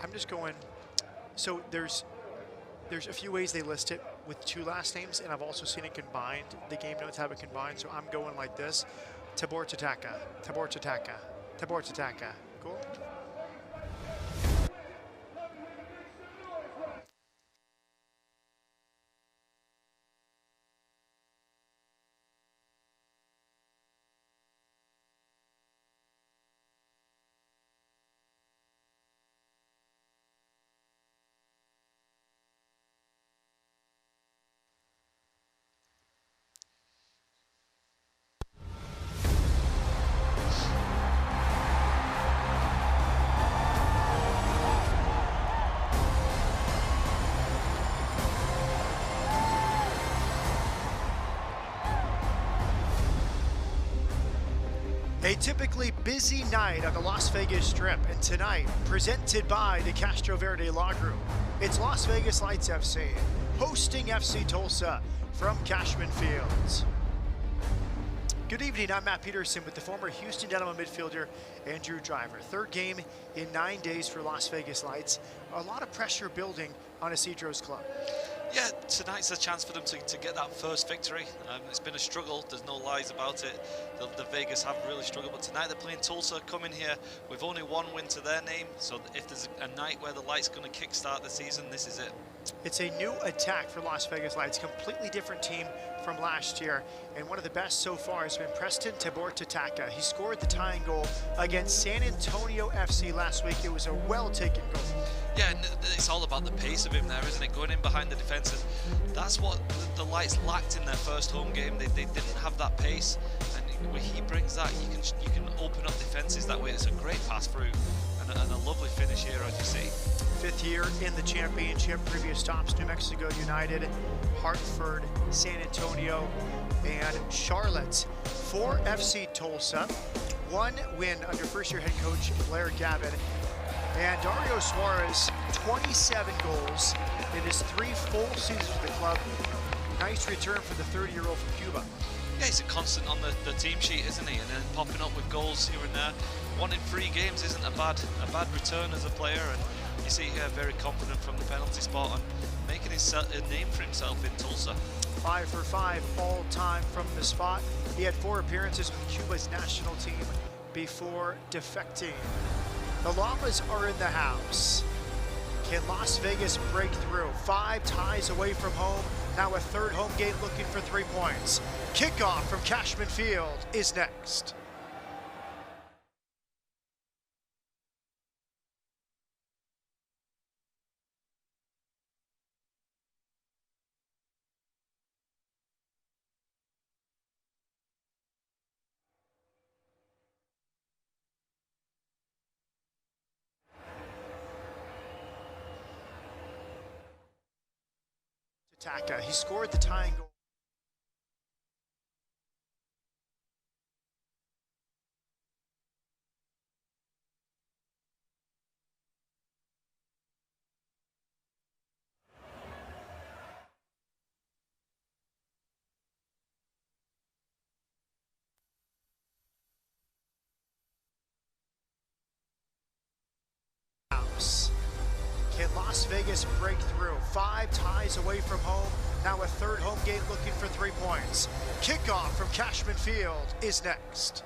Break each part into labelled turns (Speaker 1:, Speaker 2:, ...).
Speaker 1: I'm just going, so there's a few ways they list it with 2 last names, and I've also seen it combined. The game notes have it combined, so I'm going like this. Tabor Tataka, Tabor Tataka, Tabor Tataka. Cool? A typically busy night on the Las Vegas Strip, and tonight, presented by the Castro Verde Law Group, it's Las Vegas Lights FC, hosting FC Tulsa from Cashman Fields. Good evening, I'm Matt Peterson with the former Houston Dynamo midfielder Andrew Driver. 3rd game in 9 days for Las Vegas Lights. A lot of pressure building on Isidro's club.
Speaker 2: Yeah, tonight's a chance for them to get that first victory. It's been a struggle, there's no lies about it. The Vegas have really struggled, but tonight they're playing Tulsa, coming here with only 1 win to their name. So if there's a night where the Lights going to kickstart the season, this is it.
Speaker 1: It's a new attack for Las Vegas Lights, completely different team from last year, and one of the best so far has been Preston Tabor Tataka. He scored the tying goal against San Antonio FC last week. It was a well-taken goal.
Speaker 2: Yeah, and it's all about the pace of him there, isn't it? Going in behind the defences. That's what the Lights lacked in their first home game. They didn't have that pace, and when he brings that, you can open up defences that way. It's a great pass through and a lovely finish here, as you see.
Speaker 1: 5th year in the championship. Previous stops: New Mexico United, Hartford, San Antonio, and Charlotte. For FC Tulsa, 1 win under first-year head coach Blair Gavin. And Dario Suarez, 27 goals in his 3 full seasons with the club. Nice return for the 30-year-old from Cuba.
Speaker 2: Yeah, he's a constant on the team sheet, isn't he? And then popping up with goals here and there. 1 in 3 games isn't a bad return as a player. And you see here, very confident from the penalty spot and making a name for himself in Tulsa.
Speaker 1: 5 for 5 all time from the spot. He had 4 appearances with Cuba's national team before defecting. The Llamas are in the house. Can Las Vegas break through? 5 ties away from home. Now a 3rd home game looking for 3 points. Kickoff from Cashman Field is next. Taka, he scored the tying goal. Can Las Vegas break through? 5 ties away from home. Now a 3rd home game looking for 3 points. Kickoff from Cashman Field is next.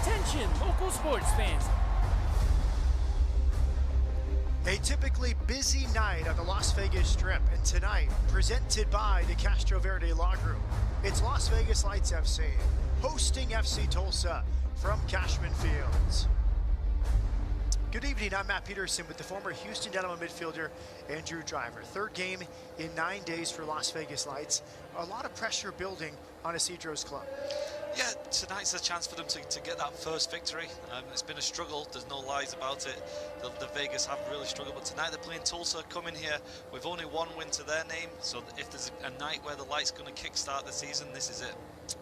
Speaker 3: Attention, local sports fans.
Speaker 1: A typically busy night on the Las Vegas Strip, and tonight, presented by the Castro Verde Law Group, it's Las Vegas Lights FC hosting FC Tulsa from Cashman Fields. Good evening, I'm Matt Peterson with the former Houston Dynamo midfielder Andrew Driver. Third game in 9 days for Las Vegas Lights. A lot of pressure building on Isidro's club.
Speaker 2: Yeah, tonight's a chance for them to get that first victory. It's been a struggle, there's no lies about it. The Vegas have really struggled, but tonight they're playing Tulsa, coming here with only one win to their name. So if there's a night where the Lights going to kickstart the season, this is it.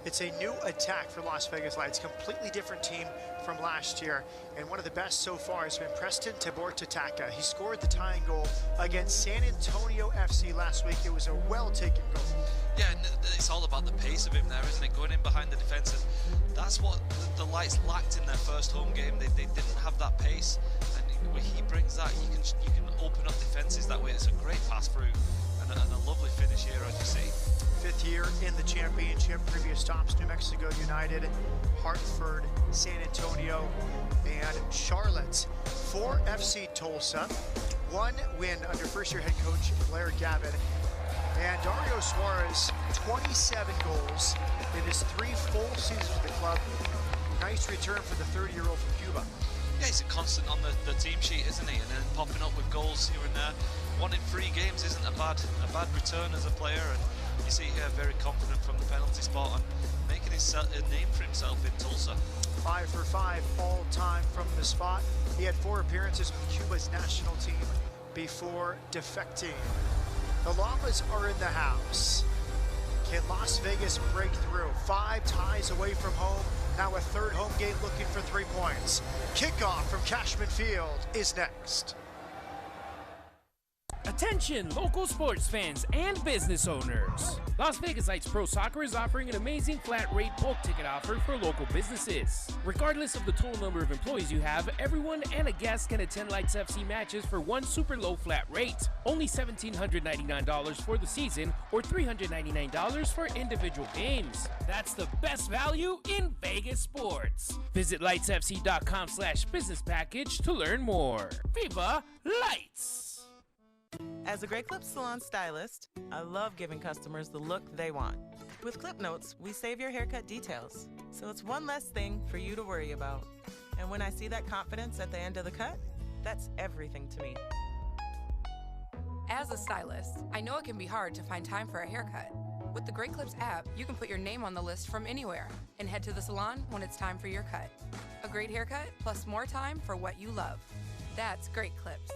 Speaker 1: It's a new attack for Las Vegas Lights, completely different team from last year, and one of the best so far has been Preston Tabor-Tataka. He scored the tying goal against San Antonio FC last week. It was a well-taken goal.
Speaker 2: Yeah, and it's all about the pace of him there, isn't it? Going in behind the defences. That's what the Lights lacked in their first home game. They didn't have that pace, and when he brings that, you can open up defences that way. It's a great pass through and a lovely finish here, as you see.
Speaker 1: Fifth year in the championship. Previous stops: New Mexico United, Hartford, San Antonio, and Charlotte. For FC Tulsa, one win under first-year head coach Blair Gavin. And Dario Suarez, 27 goals in his 3 full seasons with the club. Nice return for the 30-year-old from Cuba.
Speaker 2: Yeah, he's a constant on the team sheet, isn't he? And then popping up with goals here and there. 1 in 3 games isn't a bad return as a player. And you see here, very confident from the penalty spot and making a name for himself in Tulsa.
Speaker 1: 5 for 5 all-time from the spot. He had 4 appearances with Cuba's national team before defecting. The Llamas are in the house. Can Las Vegas break through? 5 ties away from home. Now a third home game looking for 3 points. Kickoff from Cashman Field is next.
Speaker 3: Attention local sports fans and business owners. Las Vegas Lights Pro Soccer is offering an amazing flat rate bulk ticket offer for local businesses. Regardless of the total number of employees you have, everyone and a guest can attend Lights FC matches for one super low flat rate. Only $1,799 for the season or $399 for individual games. That's the best value in Vegas sports. Visit lightsfc.com/business package to learn more. Viva Lights!
Speaker 4: As a Great Clips salon stylist, I love giving customers the look they want. With Clip Notes, we save your haircut details, so it's one less thing for you to worry about. And when I see that confidence at the end of the cut, that's everything to me.
Speaker 5: As a stylist, I know it can be hard to find time for a haircut. With the Great Clips app, you can put your name on the list from anywhere and head to the salon when it's time for your cut. A great haircut plus more time for what you love. That's Great Clips.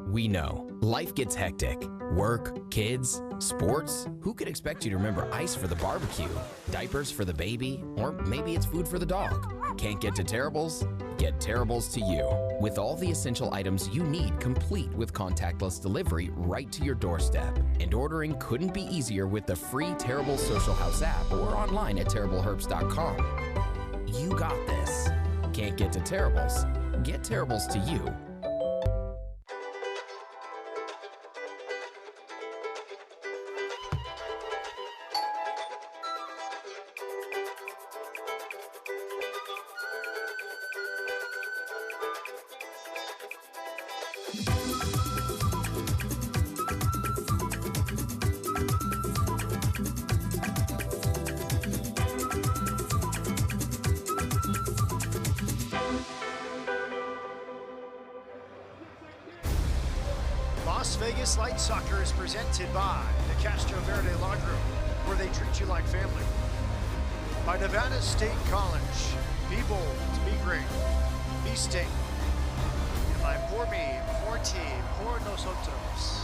Speaker 6: We know life gets hectic. Work, kids, sports. Who could expect you to remember ice for the barbecue, diapers for the baby, or maybe it's food for the dog? Can't get to Terribles? Get Terribles to you. With all the essential items you need, complete with contactless delivery right to your doorstep. And ordering couldn't be easier with the free Terribles Social House app or online at terribleherbs.com. You got this. Can't get to Terribles? Get Terribles to you.
Speaker 1: Las Vegas Light Soccer is presented by the Castro Verde Law Group, where they treat you like family. By Nevada State College, be bold, be great, be sting. And by Por Me, Por Ti, Por Nosotros.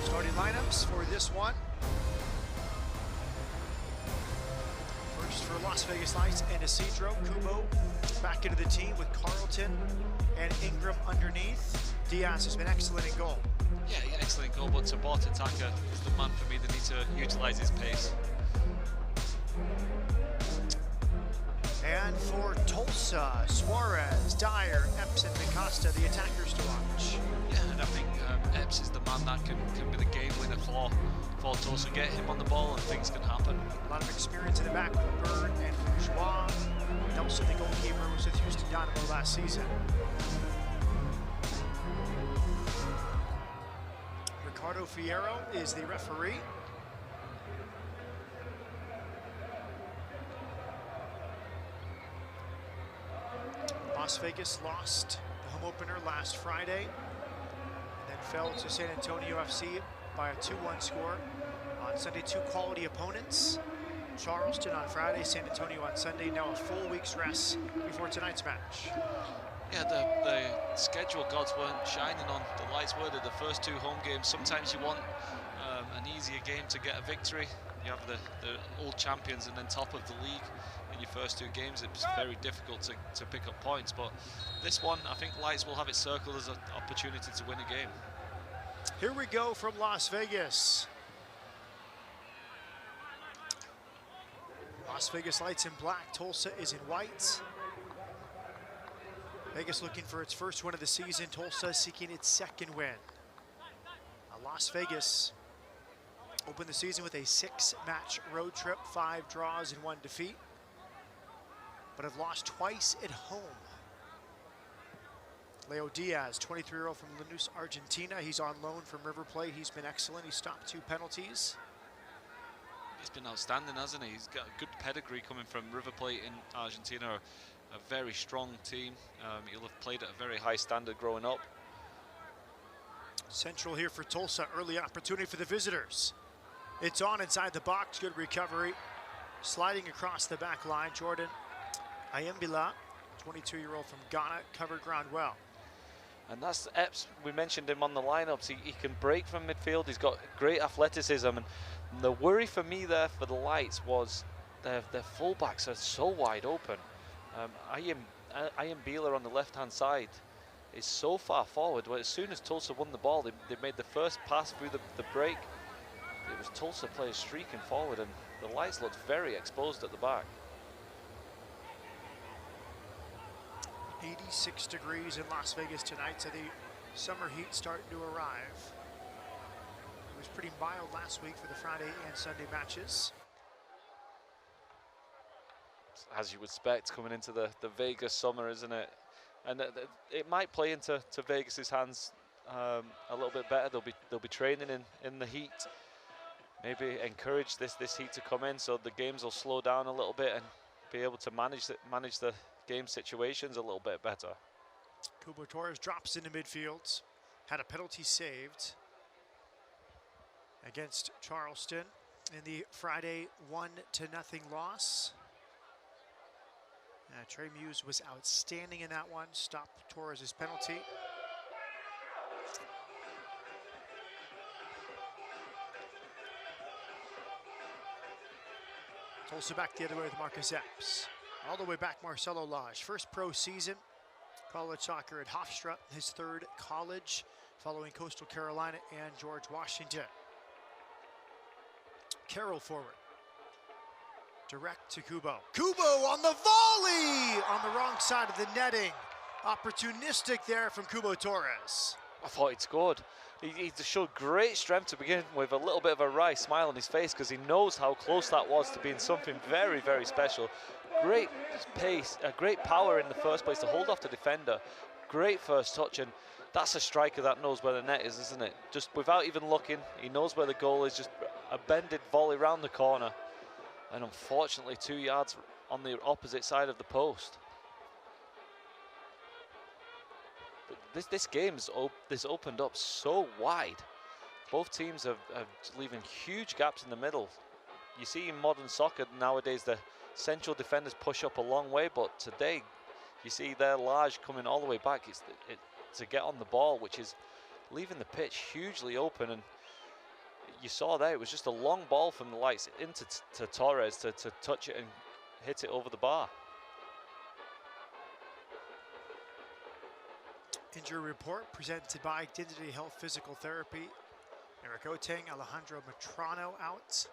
Speaker 1: Starting lineups for this one. First for Las Vegas Lights and Isidro. Kubo back into the team with Carlton and Ingram underneath. Diaz has been excellent in goal.
Speaker 2: Yeah, excellent goal, but Tabor-Tataka is the man for me that needs to utilise his pace.
Speaker 1: And for Tulsa, Tulsa, Suarez, Dyer, Epps, and DaCosta, the attackers to watch.
Speaker 2: Yeah, and I think Epps is the man that can be the game winner for Tulsa. Get him on the ball and things can happen.
Speaker 1: A lot of experience in the back with Bird and Bourgeois. Nelson, the goalkeeper, was with Houston Dynamo last season. Ricardo Fierro is the referee. Las Vegas lost the home opener last Friday and then fell to San Antonio FC by a 2-1 score. On Sunday, two quality opponents. Charleston on Friday, San Antonio on Sunday. Now a full week's rest before tonight's match.
Speaker 2: Yeah, the schedule gods weren't shining on the lights, were they? The first two home games. Sometimes you want an easier game to get a victory. You have the old champions and then top of the league in your first two games. It's very difficult to pick up points, but this one, I think Lights will have it circled as an opportunity to win a game.
Speaker 1: Here we go from Las Vegas. Las Vegas Lights in black, Tulsa is in white. Vegas looking for its first win of the season, Tulsa seeking its second win. Las Vegas opened the season with a 6-match road trip, 5 draws and 1 defeat, but have lost twice at home. Leo Diaz, 23-year-old from Lanús, Argentina. He's on loan from River Plate. He's been excellent. He stopped 2 penalties.
Speaker 2: He's been outstanding, hasn't he? He's got a good pedigree coming from River Plate in Argentina, a very strong team. He'll have played at a very high standard growing up.
Speaker 1: Central here for Tulsa, early opportunity for the visitors. It's on inside the box, good recovery. Sliding across the back line, Jordan Ayembila, 22-year-old from Ghana, covered ground well.
Speaker 7: And that's Epps. We mentioned him on the lineups. He can break from midfield. He's got great athleticism. And the worry for me there for the Lights was their fullbacks are so wide open. Ayembila on the left-hand side is so far forward. Well, as soon as Tulsa won the ball, they made the first pass through the break. It was Tulsa players streaking forward, and the Lights looked very exposed at the back.
Speaker 1: 86 degrees in Las Vegas tonight, so the summer heat starting to arrive. It was pretty mild last week for the Friday and Sunday matches.
Speaker 7: As you would expect, coming into the Vegas summer, isn't it? And it might play into Vegas's hands a little bit better. They'll be training in the heat. Maybe encourage this heat to come in, so the games will slow down a little bit and be able to manage the game situations a little bit better.
Speaker 1: Kubo Torres drops into midfield, had a penalty saved against Charleston in the Friday 1-0 loss. Trey Muse was outstanding in that one, stopped Torres' penalty. Tulsa back the other way with Marcus Epps. All the way back, Marcelo Lage. First pro season, college soccer at Hofstra, his 3rd college, following Coastal Carolina and George Washington. Carroll forward. Direct to Kubo. Kubo on the volley! On the wrong side of the netting. Opportunistic there from Kubo Torres.
Speaker 7: I thought he'd scored. He showed great strength to begin with, a little bit of a wry smile on his face, because he knows how close that was to being something very, very special. Great pace, great power in the first place to hold off the defender. Great first touch, and that's a striker that knows where the net is, isn't it? Just without even looking, he knows where the goal is, just a bended volley round the corner. And unfortunately, 2 yards on the opposite side of the post. This game's opened up so wide. Both teams are leaving huge gaps in the middle. You see in modern soccer nowadays, the central defenders push up a long way, but today you see their large coming all the way back. It's to get on the ball, which is leaving the pitch hugely open. And you saw there, it was just a long ball from the Lights into Torres to touch it and hit it over the bar.
Speaker 1: Injury report presented by Identity Health Physical Therapy. Eric Oteng, Alejandro Matrano out.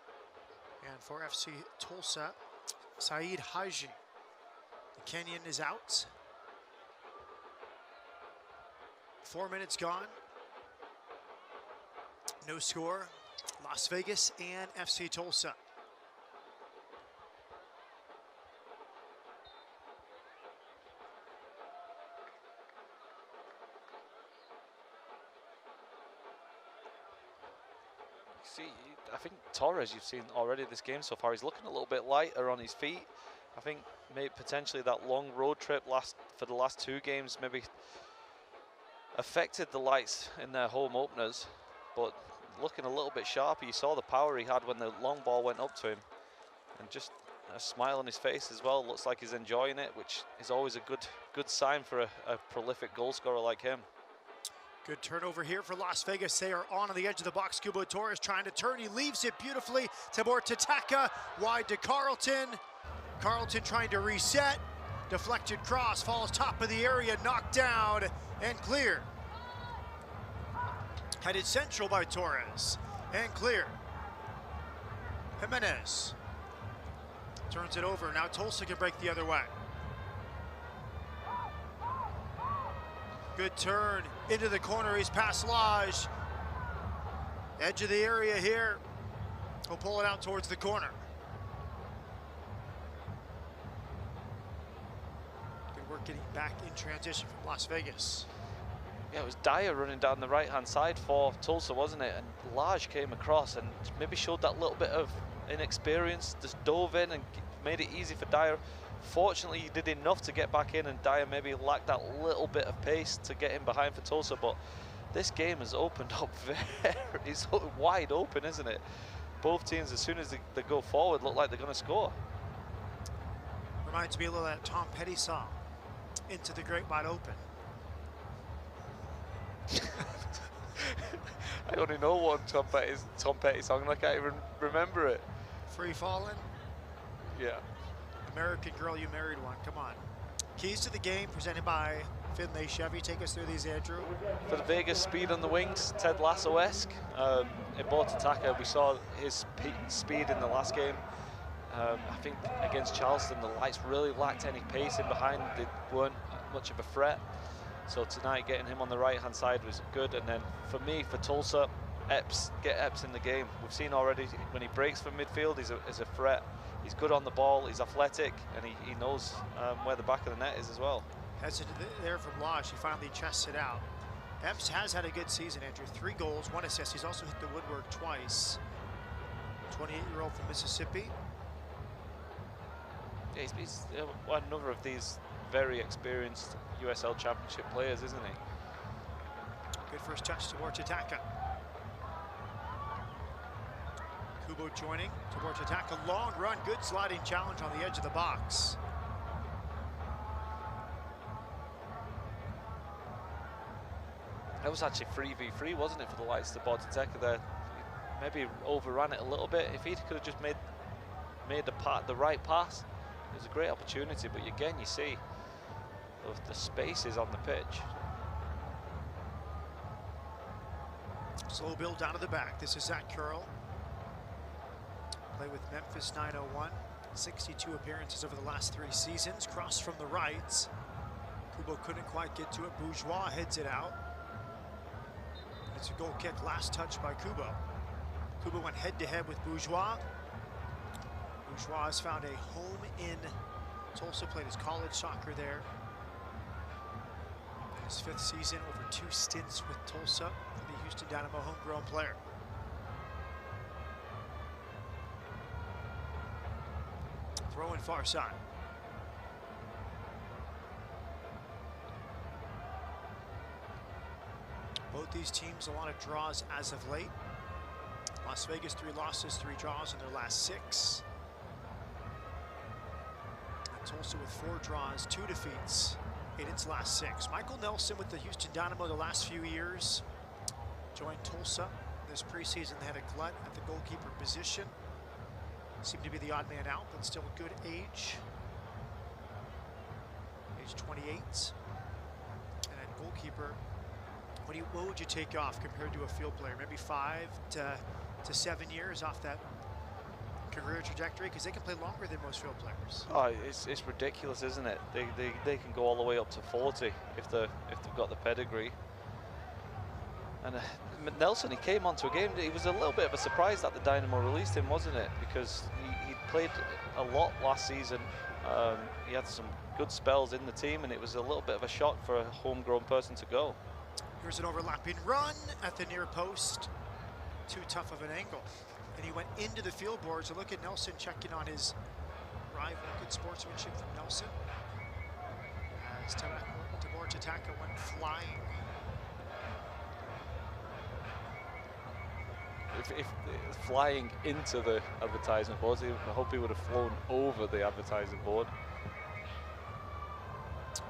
Speaker 1: And for FC Tulsa, Saeed Haji. Kenyon is out. 4 minutes gone. No score. Las Vegas and FC Tulsa.
Speaker 7: See, I think Torres, you've seen already this game so far, he's looking a little bit lighter on his feet. I think maybe potentially that long road trip for the last 2 games maybe affected the lights in their home openers, but looking a little bit sharper. You saw the power he had when the long ball went up to him, and just a smile on his face as well. Looks like he's enjoying it, which is always a good sign for a prolific goal scorer like him.
Speaker 1: Good turnover here for Las Vegas. They are on the edge of the box. Kubo Torres trying to turn. He leaves it beautifully. Tabor Tataka wide to Carlton. Carlton trying to reset. Deflected cross, falls top of the area, knocked down and clear. Headed central by Torres and clear. Jimenez turns it over. Now Tulsa can break the other way. Good turn into the corner. He's past Lodge. Edge of the area here. He'll pull it out towards the corner. Good work getting back in transition from Las Vegas.
Speaker 7: Yeah, it was Dyer running down the right-hand side for Tulsa, wasn't it? And Lage came across and maybe showed that little bit of inexperience, just dove in and made it easy for Dyer. Fortunately, he did enough to get back in, and Dyer maybe lacked that little bit of pace to get in behind for Tulsa, but this game has opened up it's wide open, isn't it? Both teams, as soon as they go forward, look like they're going to score.
Speaker 1: Reminds me a little of that Tom Petty song, Into the Great Wide Open.
Speaker 7: I only know one Tom Petty song, and I can't even remember it.
Speaker 1: Free Fallin'?
Speaker 7: Yeah.
Speaker 1: American Girl, You Married One. Come on. Keys to the game presented by Finlay Chevy. Take us through these, Andrew.
Speaker 7: For the Vegas, speed on the wings, Ted Lasso-esque. In Botataka, we saw his speed in the last game. I think against Charleston, the lights really lacked any pace in behind. They weren't much of a threat. So tonight, getting him on the right-hand side was good. And then for me, for Tulsa, get Epps in the game. We've seen already when he breaks from midfield, he's a threat. He's good on the ball, he's athletic, and he knows where the back of the net is as well.
Speaker 1: Hesitant there from Lodge. He finally chests it out. Epps has had a good season, Andrew. 3 goals, 1 assist. He's also hit the woodwork twice. 28-year-old from Mississippi.
Speaker 7: Yeah, he's another of these very experienced USL Championship players, isn't he?
Speaker 1: Good first touch towards Tataka. Kubo joining towards Tataka. Long run, good sliding challenge on the edge of the box.
Speaker 7: That was actually 3v3, wasn't it, for the lights to Botateka there? Maybe overran it a little bit. If he could have just made the right pass, it was a great opportunity. But again, you see the spaces on the pitch.
Speaker 1: Slow build down to the back. This is Zach Curl. Play with Memphis 901. 62 appearances over the last 3 seasons. Cross from the right. Kubo couldn't quite get to it. Bourgeois heads it out. It's a goal kick, last touch by Kubo. Kubo went head-to-head with Bourgeois. Bourgeois has found a home in Tulsa, played his college soccer there. His 5th season, over 2 stints with Tulsa for the Houston Dynamo homegrown player. Throw in far side. Both these teams, a lot of draws as of late. Las Vegas, 3 losses, 3 draws in their last 6. And Tulsa with 4 draws, 2 defeats in its last 6. Michael Nelson with the Houston Dynamo the last few years. Joined Tulsa this preseason. They had a glut at the goalkeeper position. Seemed to be the odd man out, but still a good age. Age 28. And at goalkeeper, what would you take off compared to a field player? Maybe 5 to 7 years off that career trajectory? Because they can play longer than most field players.
Speaker 7: Oh, it's ridiculous, isn't it? They can go all the way up to 40 if they've got the pedigree. And Nelson, he came onto a game. It was a little bit of a surprise that the Dynamo released him, wasn't it? Because he played a lot last season. He had some good spells in the team, and it was a little bit of a shock for a homegrown person to go.
Speaker 1: Here's an overlapping run at the near post. Too tough of an angle. And he went into the field board. So look at Nelson checking on his rival. Good sportsmanship from Nelson. As Tibor Tataka went flying.
Speaker 7: If flying into the advertisement board, I hope he would have flown over the advertising board.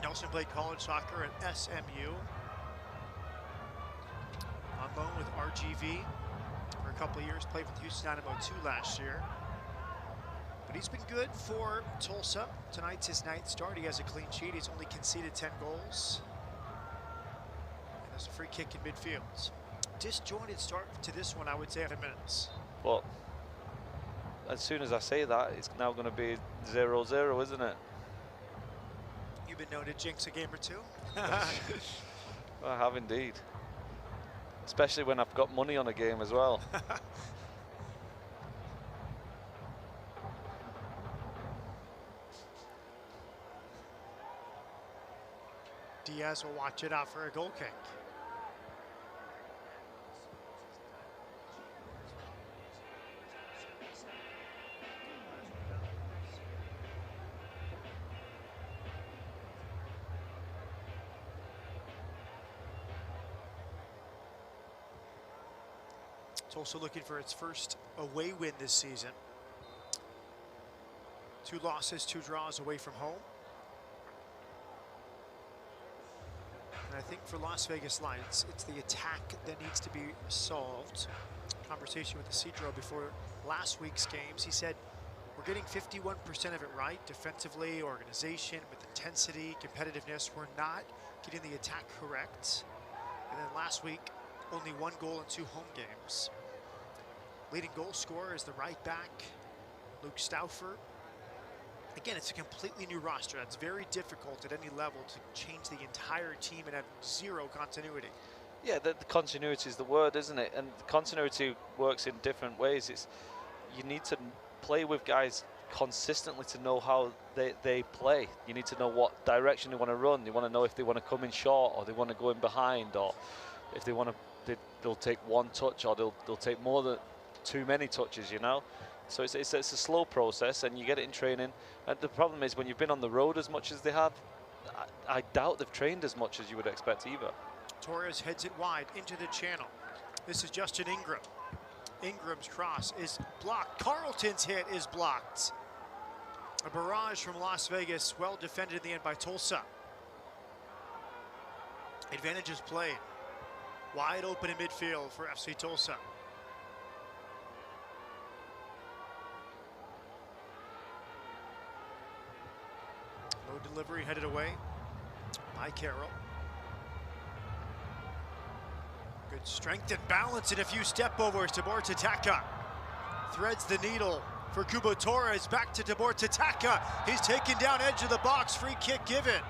Speaker 1: Nelson played college soccer at SMU. On loan with RGV for a couple of years. Played with Houston Dynamo 2 last year. But he's been good for Tulsa. Tonight's his 9th start. He has a clean sheet. He's only conceded 10 goals. And there's a free kick in midfield. Disjointed start to this one, I would say, 10 minutes.
Speaker 7: But as soon as I say that, it's now going to be 0-0, isn't it?
Speaker 1: You've been known to jinx a game or two.
Speaker 7: I have indeed. Especially when I've got money on a game as well.
Speaker 1: Diaz will watch it out for a goal kick. Also looking for its first away win this season. 2 losses, 2 draws away from home. And I think for Las Vegas Lights, it's the attack that needs to be solved. Conversation with Isidro before last week's games. He said, we're getting 51% of it right, defensively, organization, with intensity, competitiveness. We're not getting the attack correct. And then last week, only 1 goal in 2 home games. Leading goal scorer is the right back, Luke Stauffer. Again, it's a completely new roster. That's very difficult at any level to change the entire team and have 0 continuity.
Speaker 7: Yeah, the continuity is the word, isn't it? And the continuity works in different ways. You need to play with guys consistently to know how they play. You need to know what direction they want to run. You want to know if they want to come in short or they want to go in behind, or if they want to, they'll take 1 touch, or they'll take more than too many touches, you know. So it's a slow process, and you get it in training. And the problem is, when you've been on the road as much as they have, I doubt they've trained as much as you would expect either.
Speaker 1: Torres heads it wide into the channel. This is Justin Ingram. Ingram's cross is blocked. Carlton's hit is blocked. A barrage from Las Vegas, well defended in the end by Tulsa. Advantage is played. Wide open in midfield for FC Tulsa. Low delivery headed away by Carroll. Good strength and balance and a few step overs. Tibor Tataka threads the needle for Kubo Torres. Back to Tibor Tataka. He's taken down edge of the box. Free kick given.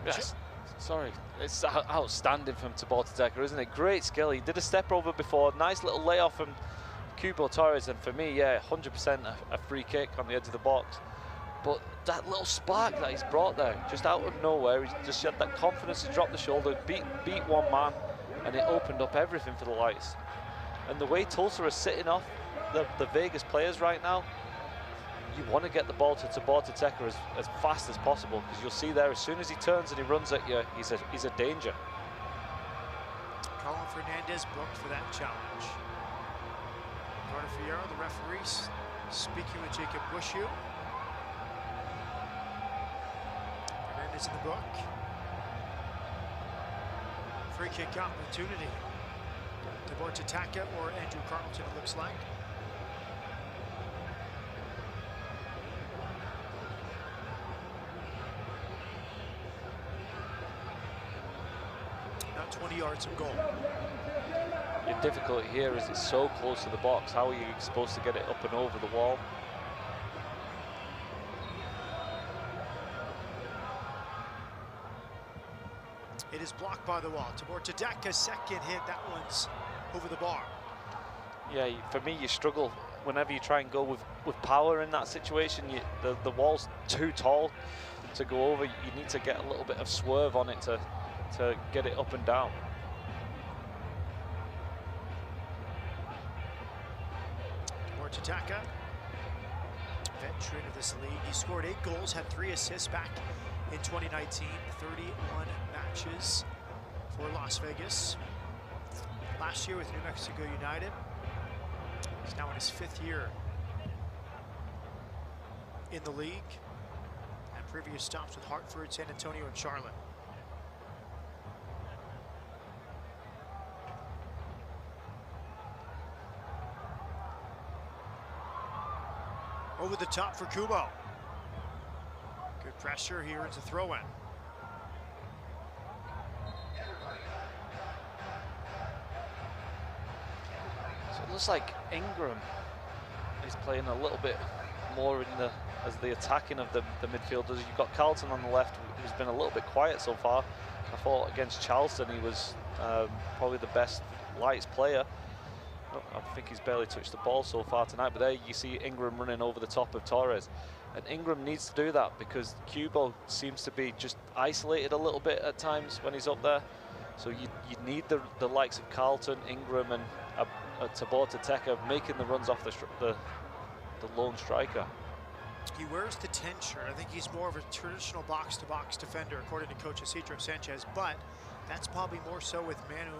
Speaker 7: Yes. Sorry, it's outstanding from Tibor Tataka, isn't it? Great skill. He did a step over before. Nice little layoff from Kubo Torres, and for me, yeah, 100% a free kick on the edge of the box. But that little spark that he's brought there, just out of nowhere, he's just had that confidence to drop the shoulder, beat 1 man, and it opened up everything for the Lights. And the way Tulsa are sitting off the Vegas players right now, you want to get the ball to Tibor Tataka as fast as possible, because you'll see there, as soon as he turns and he runs at you, he's a danger.
Speaker 1: Colin Fernandez booked for that challenge. Eduardo Fierro, the referee, speaking with Jacob Bushu. Fernandez in the book. Free kick opportunity. Tibor Tataka or Andrew Carlton, it looks like. Not 20 yards from goal.
Speaker 7: Your difficulty here is it's so close to the box. How are you supposed to get it up and over the wall?
Speaker 1: It is blocked by the wall. Tabor Tadeka's second hit, that one's over the bar.
Speaker 7: Yeah, for me, you struggle whenever you try and go with power in that situation. The wall's too tall to go over. You need to get a little bit of swerve on it to get it up and down.
Speaker 1: Tabor Tadeka, veteran of this league. He scored 8 goals, had 3 assists back in 2019, 31 matches for Las Vegas. Last year with New Mexico United. He's now in his 5th year in the league, and previous stops with Hartford, San Antonio, and Charlotte. Over the top for Kubo. Good pressure, he earns a throw-in.
Speaker 7: So it looks like Ingram is playing a little bit more in as the attacking of the midfielders. You've got Carlton on the left, who's been a little bit quiet so far. I thought against Charleston he was probably the best Lights player. I think he's barely touched the ball so far tonight, but there you see Ingram running over the top of Torres. And Ingram needs to do that because Kubo seems to be just isolated a little bit at times when he's up there. So you need the likes of Carlton, Ingram, and Tabor Tadeka making the runs off the lone striker.
Speaker 1: He wears the 10 shirt. I think he's more of a traditional box-to-box defender, according to Coach Isidro Sanchez, but that's probably more so with Manu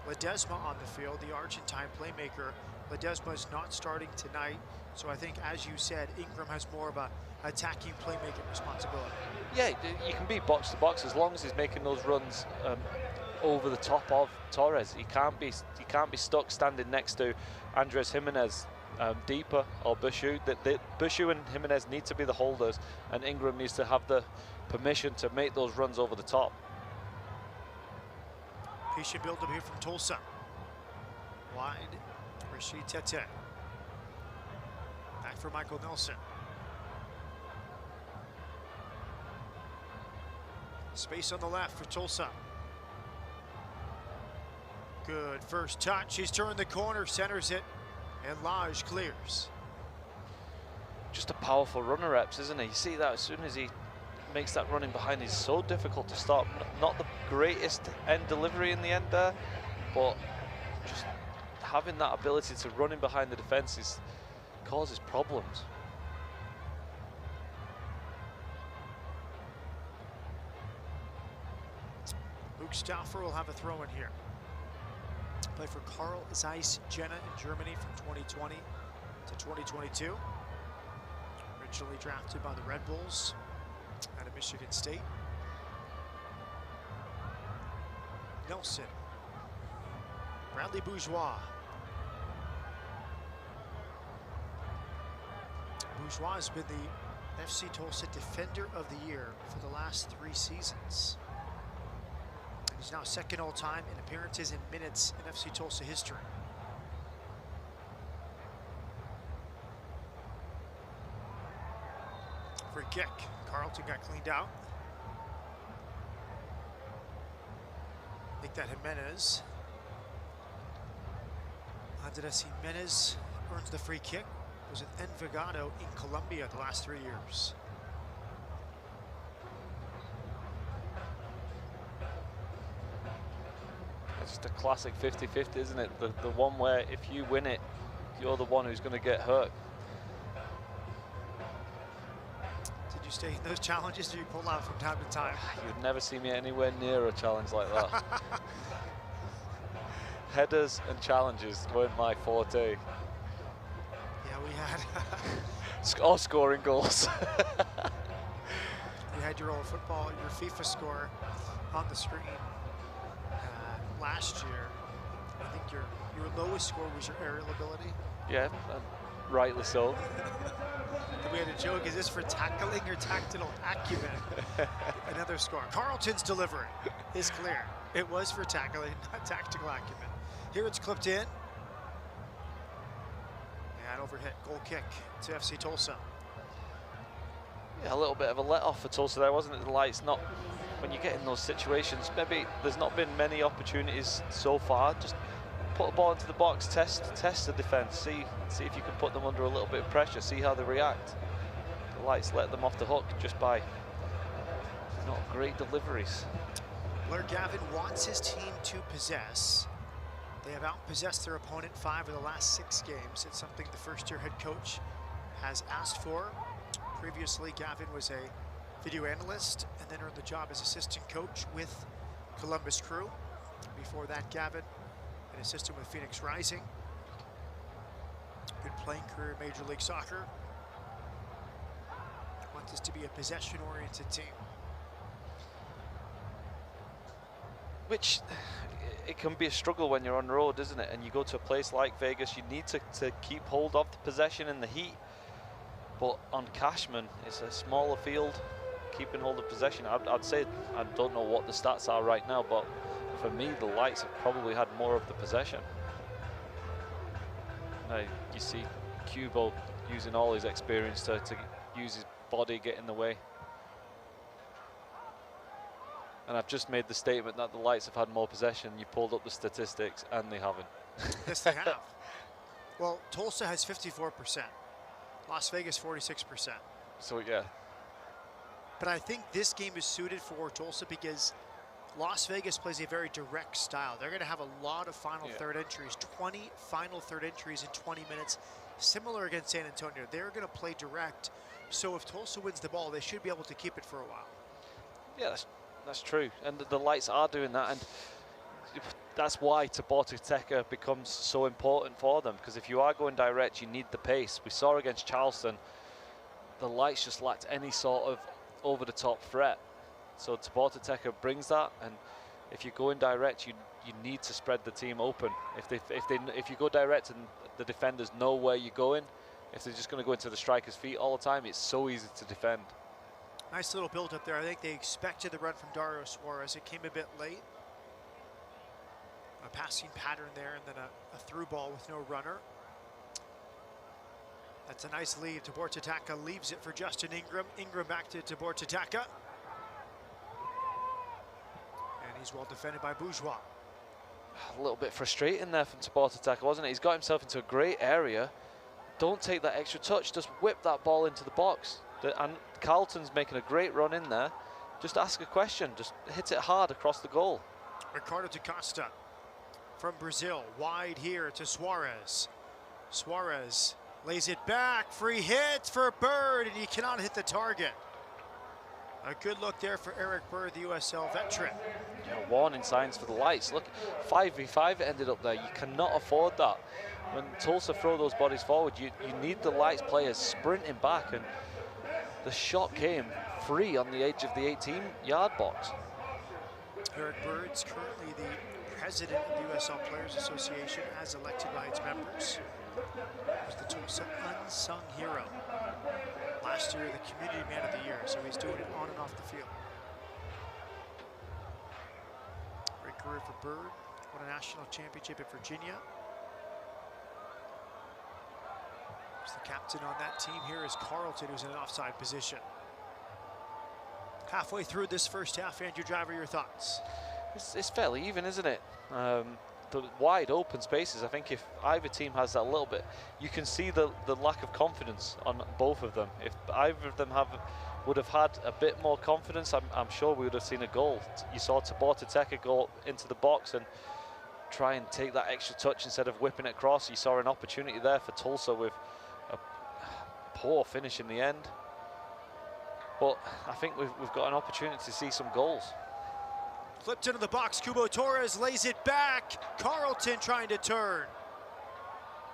Speaker 1: Ledesma on the field, the Argentine playmaker. Ledesma is not starting tonight, so I think, as you said, Ingram has more of a attacking playmaking responsibility.
Speaker 7: Yeah, you can be box-to-box as long as he's making those runs over the top of Torres. He can't be stuck standing next to Andres Jimenez deeper, or Bushu. Bushu and Jimenez need to be the holders, and Ingram needs to have the permission to make those runs over the top.
Speaker 1: Patient build up here from Tulsa. Wide, Rashid Tete. Back for Michael Nelson. Space on the left for Tulsa. Good first touch. He's turned the corner, centers it, and Lage clears.
Speaker 7: Just a powerful runner, reps, isn't he? You see that as soon as he makes that running behind, he's so difficult to stop. Not the greatest end delivery in the end there, but just having that ability to run in behind the defense causes problems.
Speaker 1: Luke Stauffer will have a throw in here. Play for Karl Zeiss Jena in Germany from 2020 to 2022. Originally drafted by the Red Bulls out of Michigan State. Nelson. Bradley Bourgeois. Bourgeois has been the FC Tulsa Defender of the Year for the last 3 seasons. He's now second all-time in appearances and minutes in FC Tulsa history. Free kick. Carlton got cleaned out. Make that Jimenez. Andres Jimenez earns the free kick. Was at Envigado in Colombia the last 3 years.
Speaker 7: It's just a classic 50-50, isn't it? The one where if you win it, you're the one who's going to get hurt.
Speaker 1: Did you stay in those challenges, or you pull out from time to time?
Speaker 7: You'd never see me anywhere near a challenge like that. Headers and challenges weren't my forte.
Speaker 1: Yeah, we had...
Speaker 7: Or scoring goals.
Speaker 1: You had your old football, your FIFA score on the screen last year. I think your lowest score was your aerial ability.
Speaker 7: Yeah, rightly so.
Speaker 1: And we had a joke, is this for tackling or tactical acumen? Another score. Carlton's delivery is clear. It was for tackling, not tactical acumen. Here it's clipped in. And overhead goal kick to FC Tulsa.
Speaker 7: Yeah, a little bit of a let off for Tulsa there, wasn't it? The Lights not, when you get in those situations, maybe there's not been many opportunities so far. Just put a ball into the box, test the defense, see if you can put them under a little bit of pressure, see how they react. The Lights let them off the hook just by not great deliveries.
Speaker 1: Blair Gavin wants his team to possess. They have outpossessed their opponent 5 of the last 6 games. It's something the first-year head coach has asked for. Previously, Gavin was a video analyst and then earned the job as assistant coach with Columbus Crew. Before that, Gavin, an assistant with Phoenix Rising. Good playing career in Major League Soccer. Wants us to be a possession-oriented team.
Speaker 7: Which, it can be a struggle when you're on the road, isn't it? And you go to a place like Vegas, you need to keep hold of the possession in the heat. But on Cashman, it's a smaller field, keeping hold of possession. I'd say, I don't know what the stats are right now, but for me, the Lights have probably had more of the possession. You see Cubo using all his experience to use his body, get in the way. And I've just made the statement that the Lights have had more possession. You pulled up the statistics, and they haven't.
Speaker 1: Yes, they have. Well, Tulsa has 54%. Las Vegas 46%.
Speaker 7: So yeah.
Speaker 1: But I think this game is suited for Tulsa because Las Vegas plays a very direct style. They're going to have a lot of final third entries, 20 final third entries in 20 minutes, similar against San Antonio. They're going to play direct. So if Tulsa wins the ball, they should be able to keep it for a while.
Speaker 7: Yeah, that's true. And the Lights are doing that. And that's why Tabor Teka becomes so important for them, because if you are going direct, you need the pace. We saw against Charleston, the Lights just lacked any sort of over-the-top threat. So Tabor Teka brings that, and if you're going direct, you need to spread the team open. If you go direct and the defenders know where you're going, if they're just going to go into the striker's feet all the time, it's so easy to defend.
Speaker 1: Nice little build up there. I think they expected the run from Dario Suarez. It came a bit late. A passing pattern there, and then a through ball with no runner. That's a nice lead. Tabor Teka leaves it for Justin Ingram. Ingram back to Tabor Teka. And he's well defended by Bourgeois.
Speaker 7: A little bit frustrating there from Tabor Teka, wasn't it? He's got himself into a great area. Don't take that extra touch. Just whip that ball into the box. And Carlton's making a great run in there. Just ask a question. Just hit it hard across the goal.
Speaker 1: Ricardo da Costa from Brazil, wide here to Suarez. Suarez lays it back, free hit for Bird, and he cannot hit the target. A good look there for Eric Bird, the USL veteran.
Speaker 7: Yeah, warning signs for the Lights. Look, 5v5 it ended up there. You cannot afford that. When Tulsa throw those bodies forward, you need the Lights players sprinting back, and the shot came free on the edge of the 18-yard box.
Speaker 1: Eric Bird's currently the president of the USL Players Association as elected by its members. He's the Tulsa unsung hero. Last year, the Community Man of the Year, so he's doing it on and off the field. Great career for Bird. Won a national championship at Virginia. He's the captain on that team. Here is Carlton, who's in an offside position. Halfway through this first half, Andrew Driver, your thoughts?
Speaker 7: It's fairly even, isn't it? The wide open spaces, I think if either team has that a little bit, you can see the lack of confidence on both of them. If either of them would have had a bit more confidence, I'm sure we would have seen a goal. You saw Tabor Teka go into the box and try and take that extra touch instead of whipping it across. You saw an opportunity there for Tulsa with a poor finish in the end. But I think we've got an opportunity to see some goals.
Speaker 1: Flipped into the box, Cubo Torres lays it back. Carlton trying to turn.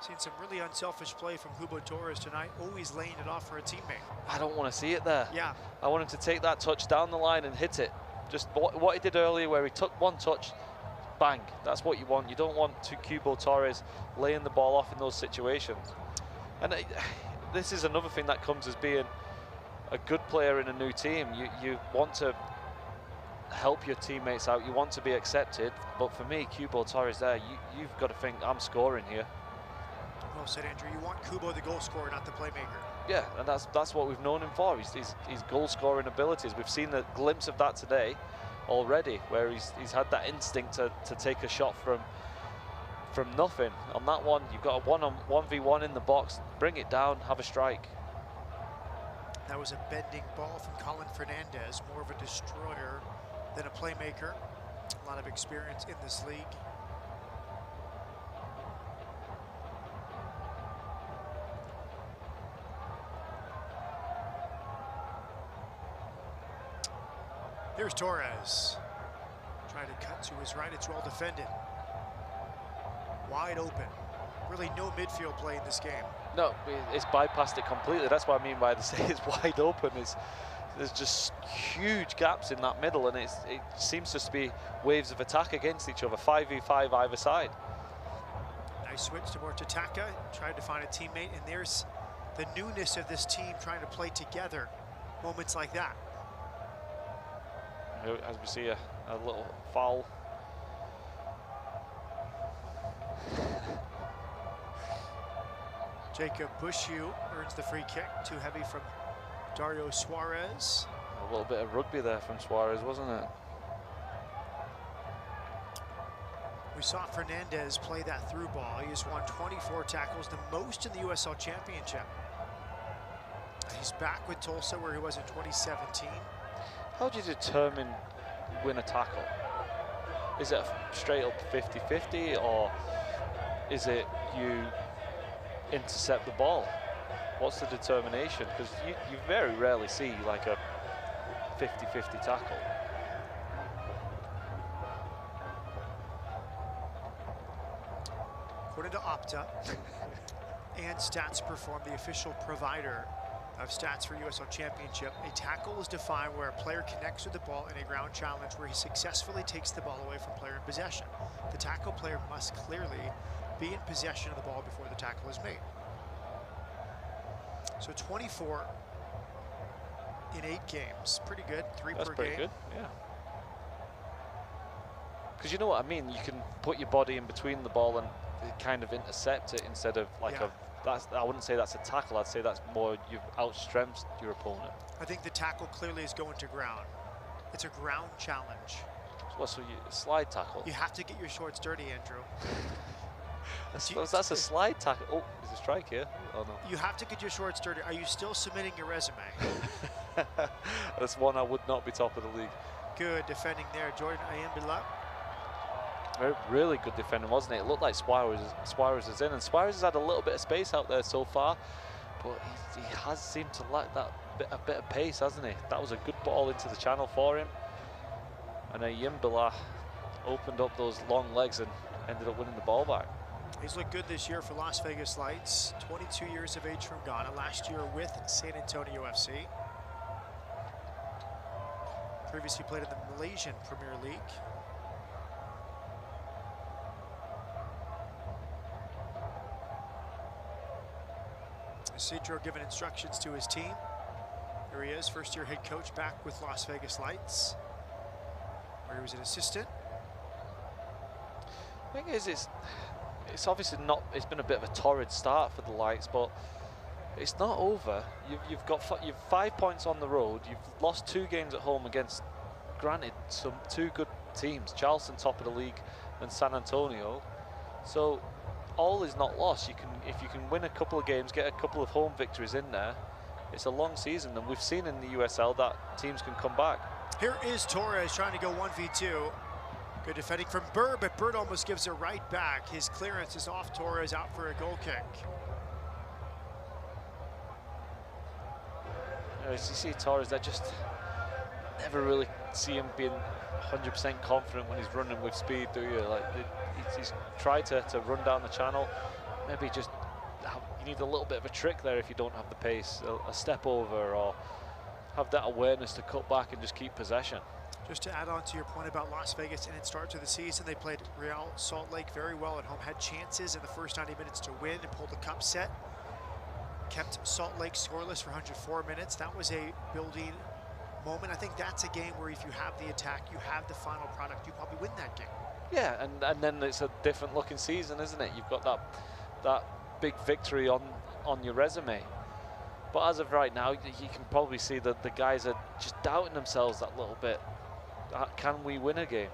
Speaker 1: Seen some really unselfish play from Cubo Torres tonight, always laying it off for a teammate.
Speaker 7: I don't want to see it there.
Speaker 1: Yeah.
Speaker 7: I want him to take that touch down the line and hit it. Just what he did earlier, where he took one touch, bang. That's what you want. You don't want Cubo Torres laying the ball off in those situations. And this is another thing that comes as being a good player in a new team. You want to help your teammates out. You want to be accepted. But for me, Kubo Torres there, you've got to think, I'm scoring here.
Speaker 1: Well said, Andrew. You want Kubo the goal scorer, not the playmaker.
Speaker 7: Yeah, and that's what we've known him for. His goal scoring abilities. We've seen a glimpse of that today already, where he's had that instinct to take a shot from nothing. On that one, you've got a 1v1 in the box. Bring it down, have a strike.
Speaker 1: That was a bending ball from Colin Fernandez, more of a destroyer than a playmaker. A lot of experience in this league. Here's Torres. Trying to cut to his right, it's well defended. Wide open. Really no midfield play in this game.
Speaker 7: No, it's bypassed it completely. That's what I mean by the say it's wide open. There's just huge gaps in that middle, and it seems just to be waves of attack against each other, 5v5 either side.
Speaker 1: Nice switch to Mortataka, tried to find a teammate, and there's the newness of this team trying to play together. Moments like that.
Speaker 7: As we see a little foul.
Speaker 1: Jacob Bushu earns the free kick, too heavy from Dario Suarez.
Speaker 7: A little bit of rugby there from Suarez, wasn't it?
Speaker 1: We saw Fernandez play that through ball. He has won 24 tackles, the most in the USL Championship. He's back with Tulsa where he was in 2017.
Speaker 7: How do you determine win a tackle? Is it a straight up 50-50, or is it you intercept the ball? What's the determination? Because you very rarely see like a 50-50 tackle.
Speaker 1: According to Opta and Stats Perform, the official provider of stats for USL Championship, a tackle is defined where a player connects with the ball in a ground challenge where he successfully takes the ball away from player in possession. The tackle player must clearly be in possession of the ball before the tackle is made. So 24 in 8 games. Pretty good, 3 per game.
Speaker 7: That's pretty good, yeah. Because you know what I mean? You can put your body in between the ball and kind of intercept it instead of like I wouldn't say that's a tackle, I'd say that's more you've outstrengthed your opponent.
Speaker 1: I think the tackle clearly is going to ground. It's a ground challenge.
Speaker 7: Well, so you slide tackle.
Speaker 1: You have to get your shorts dirty, Andrew.
Speaker 7: That's a slide tackle. Oh, there's a strike here. Oh no.
Speaker 1: You have to get your shorts dirty. Are you still submitting your resume?
Speaker 7: That's one I would not be top of the league.
Speaker 1: Good defending there, Jordan Ayambila.
Speaker 7: Really good defending, wasn't it? It looked like Suarez is in, and Suarez has had a little bit of space out there so far, but he has seemed to lack that a bit of pace, hasn't he? That was a good ball into the channel for him, and Ayambila opened up those long legs and ended up winning the ball back.
Speaker 1: He's looked good this year for Las Vegas Lights. 22 years of age from Ghana. Last year with San Antonio FC. Previously played in the Malaysian Premier League. Isidro giving instructions to his team. Here he is, first-year head coach, back with Las Vegas Lights, where he was an assistant.
Speaker 7: The thing is, it's obviously not. It's been a bit of a torrid start for the Lights, but it's not over. You've 5 points on the road. You've lost 2 games at home against, granted, some 2 good teams. Charleston top of the league and San Antonio. So all is not lost. If you can win a couple of games, get a couple of home victories in there, it's a long season, and we've seen in the USL that teams can come back.
Speaker 1: Here is Torres trying to go 1v2. Good defending from Bird, but Bird almost gives it right back. His clearance is off Torres, out for a goal kick.
Speaker 7: As you see Torres, I just never really see him being 100% confident when he's running with speed, do you? Like he's tried to run down the channel. Maybe just you need a little bit of a trick there if you don't have the pace, a step over, or have that awareness to cut back and just keep possession.
Speaker 1: Just to add on to your point about Las Vegas and its start to the season, they played Real Salt Lake very well at home, had chances in the first 90 minutes to win and pulled the cup set. Kept Salt Lake scoreless for 104 minutes. That was a building moment. I think that's a game where if you have the attack, you have the final product, you probably win that game.
Speaker 7: Yeah, and then it's a different looking season, isn't it? You've got that big victory on your resume. But as of right now, you can probably see that the guys are just doubting themselves that little bit. Can we win a game?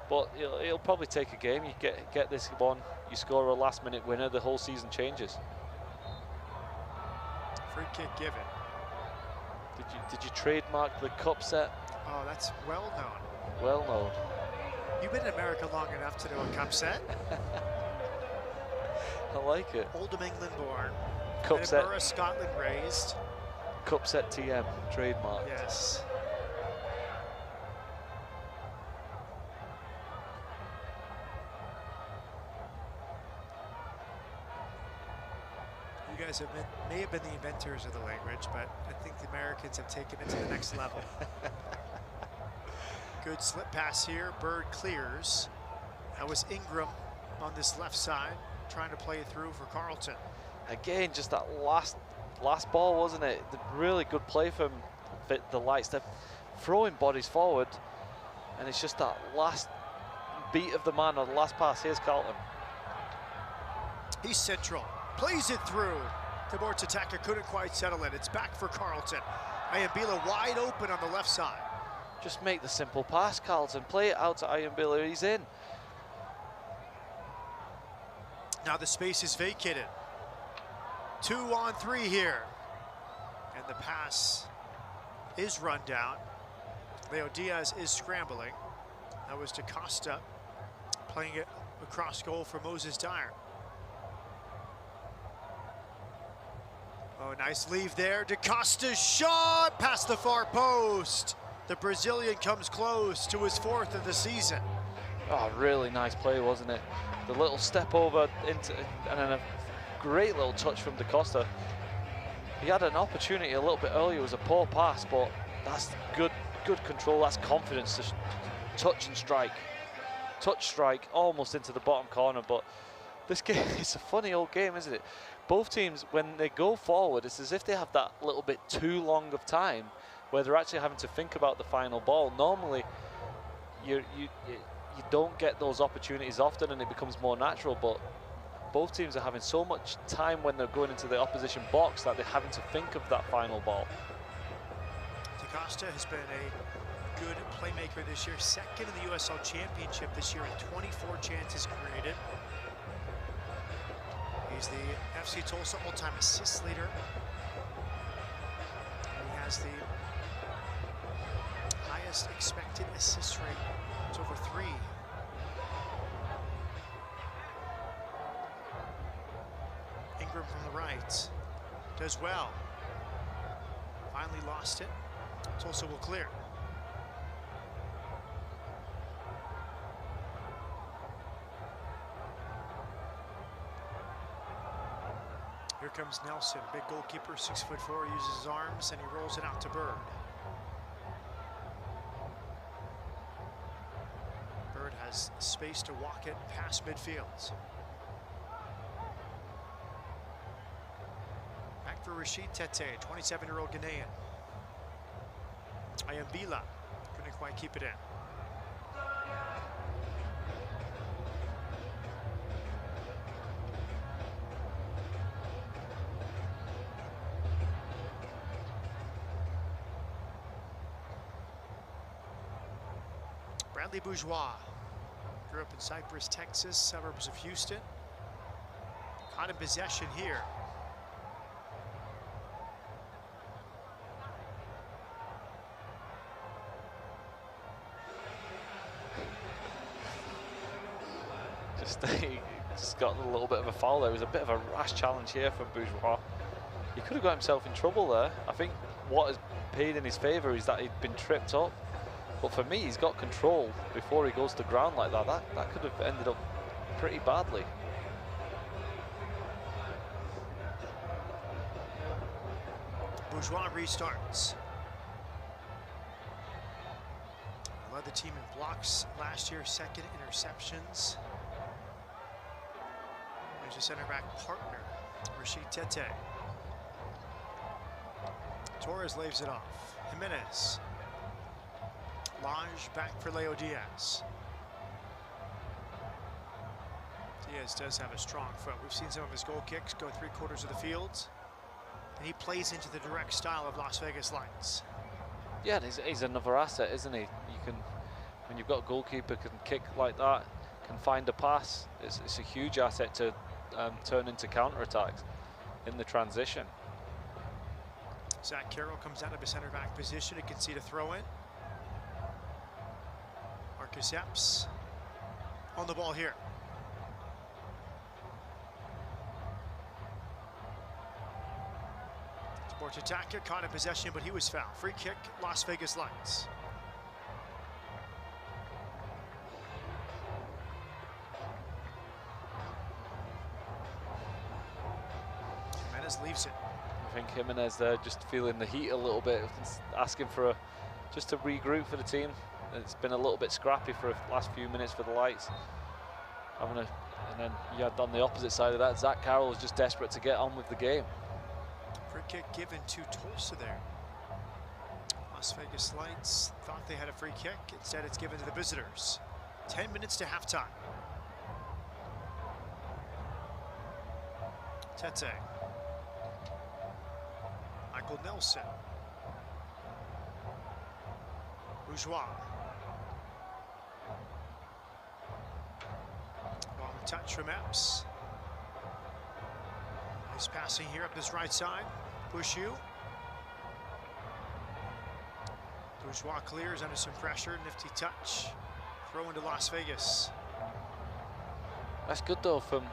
Speaker 7: But it'll probably take a game. You get this one, you score a last-minute winner, the whole season changes.
Speaker 1: Free kick given.
Speaker 7: Did you trademark the cup set?
Speaker 1: Oh, that's well known.
Speaker 7: Well known.
Speaker 1: You've been in America long enough to know a cup set.
Speaker 7: I like it.
Speaker 1: Oldham, England born.
Speaker 7: Cup set.
Speaker 1: Edinburgh, Scotland raised.
Speaker 7: Cup set TM, trademark.
Speaker 1: Yes. You guys may have been the inventors of the language, but I think the Americans have taken it to the next level. Good slip pass here. Bird clears. That was Ingram on this left side, trying to play it through for Carlton.
Speaker 7: Again, just that last ball, wasn't it? The really good play from the lights. They're throwing bodies forward, and it's just that last beat of the man on the last pass. Here's Carlton.
Speaker 1: He's central. Plays it through. Tibort's attacker couldn't quite settle it. It's back for Carlton. Ayambila wide open on the left side.
Speaker 7: Just make the simple pass, Carlton. Play it out to Ayambila. He's in.
Speaker 1: Now the space is vacated. 2-on-3 here. And the pass is run down. Leo Diaz is scrambling. That was DaCosta playing it across goal for Moses Dyer. Oh, nice leave there. DaCosta's shot past the far post. The Brazilian comes close to his 4th of the season.
Speaker 7: Oh, really nice play, wasn't it? The little step over into, and then a great little touch from DaCosta. He had an opportunity a little bit earlier. It was a poor pass, but that's good control. That's confidence to touch and strike. Touch, strike, almost into the bottom corner. But this game, it's a funny old game, isn't it? Both teams, when they go forward, it's as if they have that little bit too long of time where they're actually having to think about the final ball. Normally, you don't get those opportunities often, and it becomes more natural. But both teams are having so much time when they're going into the opposition box that they're having to think of that final ball.
Speaker 1: DaCosta has been a good playmaker this year, 2nd in the USL Championship this year in 24 chances created. He's the FC Tulsa all-time assist leader. He has the highest expected assist rate. It's over 3. Ingram from the right does well. Finally lost it. Tulsa will clear. Here comes Nelson, big goalkeeper, 6'4", uses his arms, and he rolls it out to Bird. Bird has space to walk it past midfield. Back for Rashid Tete, 27-year-old Ghanaian. Ayambila couldn't quite keep it in. Bradley Bourgeois grew up in Cypress, Texas, suburbs of Houston. Caught in possession here.
Speaker 7: He just got a little bit of a foul there. It was a bit of a rash challenge here from Bourgeois. He could have got himself in trouble there. I think what has paid in his favour is that he'd been tripped up. But for me, he's got control before he goes to ground like that. That could have ended up pretty badly.
Speaker 1: Bourgeois restarts. Led the team in blocks last year, 2nd interceptions. There's a center back partner, Rashid Tete. Torres lays it off. Jimenez. Lage back for Leo Diaz. Diaz does have a strong foot. We've seen some of his goal kicks go 3/4 of the field. And he plays into the direct style of Las Vegas Lights.
Speaker 7: Yeah, and he's another asset, isn't he? You can, when you've got a goalkeeper can kick like that, can find a pass, it's a huge asset to turn into counter-attacks in the transition.
Speaker 1: Zach Carroll comes out of his center back position to concede a throw in. Marcus Epps on the ball here. Bortataka caught in possession, but he was fouled. Free kick, Las Vegas Lights. Jimenez leaves it.
Speaker 7: I think Jimenez there just feeling the heat a little bit, asking for just to regroup for the team. It's been a little bit scrappy for the last few minutes for the Lights. And then you had on the opposite side of that, Zach Carroll was just desperate to get on with the game.
Speaker 1: Free kick given to Tulsa there. Las Vegas Lights thought they had a free kick. Instead, it's given to the visitors. 10 minutes to halftime. Tete. Michael Nelson. Bourgeois. Long touch from Epps. He's passing here up his right side. Bushu. Bourgeois clears under some pressure. Nifty touch. Throw into Las Vegas.
Speaker 7: That's good though from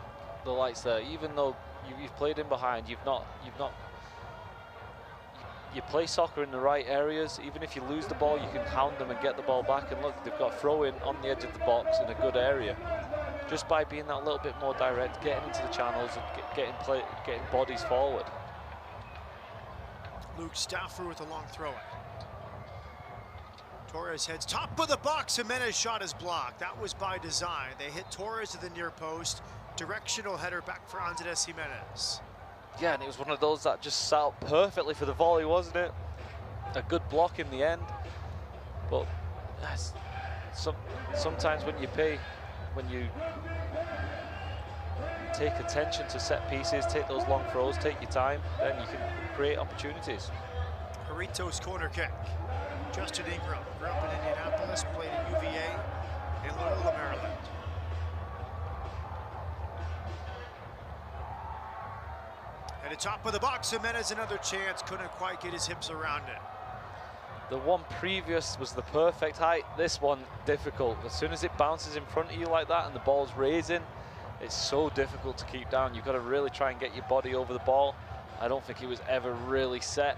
Speaker 7: the Lights there. Even though you've played in behind, you play soccer in the right areas. Even if you lose the ball, you can hound them and get the ball back. And look, they've got throw in on the edge of the box in a good area. Just by being that little bit more direct, getting into the channels and getting bodies forward.
Speaker 1: Luke Stauffer with a long throw in. Torres heads top of the box. Jimenez shot is blocked. That was by design. They hit Torres to the near post. Directional header back for Andres Jimenez.
Speaker 7: Yeah, and it was one of those that just sat up perfectly for the volley, wasn't it? A good block in the end. But sometimes when you take attention to set pieces, take those long throws, take your time, then you can create opportunities.
Speaker 1: Jarrito's corner kick. Justin Ingram grew up in Indianapolis, played at UVA in Loyola, Maryland. At the top of the box, Jimenez another chance, couldn't quite get his hips around it.
Speaker 7: The one previous was the perfect height. This one, difficult. As soon as it bounces in front of you like that and the ball's raising, it's so difficult to keep down. You've got to really try and get your body over the ball. I don't think he was ever really set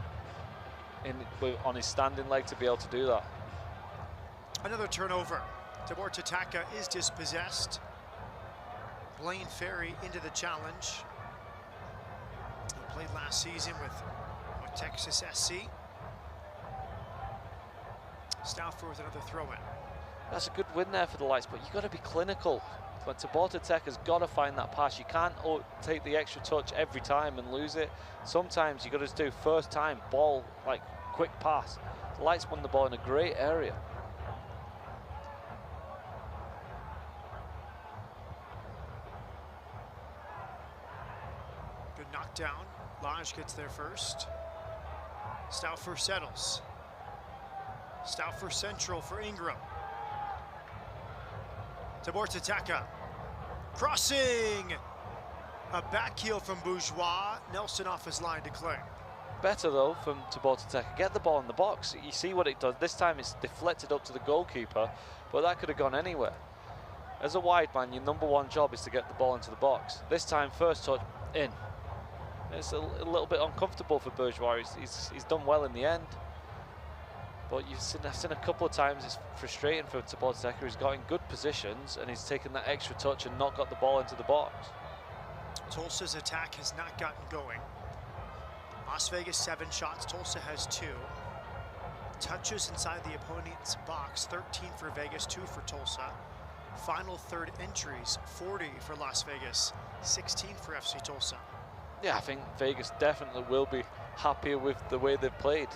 Speaker 7: on his standing leg to be able to do that.
Speaker 1: Another turnover. Tabor Tataka is dispossessed. Blaine Ferry into the challenge. He played last season with Texas SC. Stauffer with another throw-in.
Speaker 7: That's a good win there for the Lights, but you've got to be clinical. But Tabor Tataka's got to find that pass. You can't take the extra touch every time and lose it. Sometimes you got to do first time ball, like quick pass. The Lights won the ball in a great area.
Speaker 1: Good knockdown. Lage gets there first. Stauffer settles. Stauffer central for Ingram. Tabor Tataka. Crossing! A back heel from Bourgeois. Nelson off his line to clear.
Speaker 7: Better though from Tabor Tataka. Get the ball in the box. You see what it does. This time it's deflected up to the goalkeeper, but that could have gone anywhere. As a wide man, your number one job is to get the ball into the box. This time, first touch, in. It's a little bit uncomfortable for Bourgeois. He's done well in the end. But I've seen a couple of times it's frustrating for Tabor Tataka. He's got in good positions and he's taken that extra touch and not got the ball into the box.
Speaker 1: Tulsa's attack has not gotten going. Las Vegas 7 shots, Tulsa has 2. Touches inside the opponent's box, 13 for Vegas, 2 for Tulsa. Final third entries, 40 for Las Vegas, 16 for FC Tulsa.
Speaker 7: Yeah, I think Vegas definitely will be happier with the way they've played.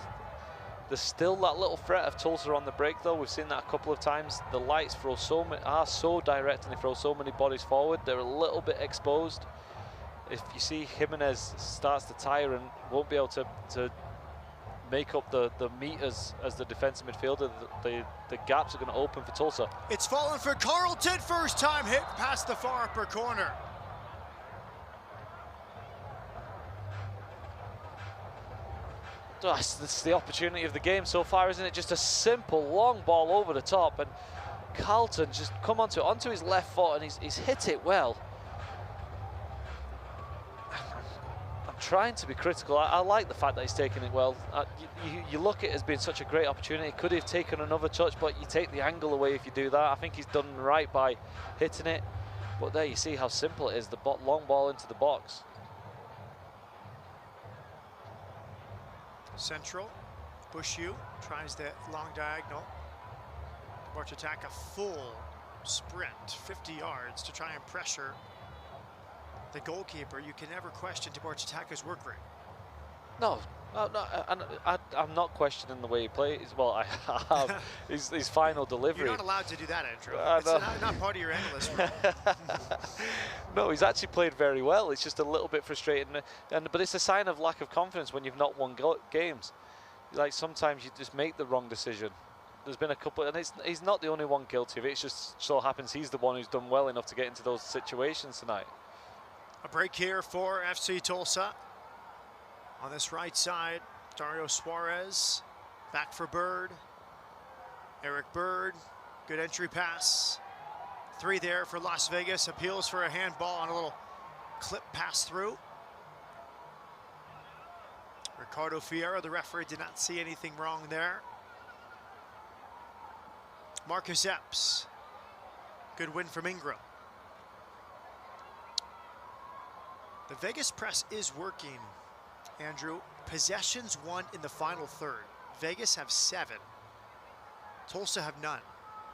Speaker 7: There's still that little threat of Tulsa on the break, though. We've seen that a couple of times. The lights throw are so direct, and they throw so many bodies forward. They're a little bit exposed. If you see Jimenez starts to tire and won't be able to make up the meters as the defensive midfielder, the gaps are going to open for Tulsa.
Speaker 1: It's fallen for Carlton. First time hit past the far upper corner.
Speaker 7: That's the opportunity of the game so far, isn't it? Just a simple long ball over the top, and Carlton just come onto his left foot, and he's hit it well. I'm trying to be critical. I like the fact that he's taken it well. You look at it as being such a great opportunity. Could he have taken another touch, but you take the angle away if you do that. I think he's done right by hitting it. But there you see how simple it is, the long ball into the box.
Speaker 1: Central, Bushu tries that long diagonal. March attack, a full sprint, 50 yards to try and pressure the goalkeeper. You can never question March attacker's work rate.
Speaker 7: No, I'm not questioning the way he plays. Well, I have his final delivery.
Speaker 1: You're not allowed to do that, Andrew. It's not part of your analyst role.
Speaker 7: No, he's actually played very well. It's just a little bit frustrating, but it's a sign of lack of confidence when you've not won games. Like sometimes you just make the wrong decision. There's been a couple, and he's not the only one guilty of it. It just so happens he's the one who's done well enough to get into those situations tonight.
Speaker 1: A break here for FC Tulsa. On this right side, Dario Suarez, back for Bird. Eric Bird, good entry pass. 3 there for Las Vegas, appeals for a handball on a little clip pass through. Ricardo Fierro, the referee, did not see anything wrong there. Marcus Epps, good win from Ingram. The Vegas press is working, Andrew. Possessions won in the final third. Vegas have 7. Tulsa have none.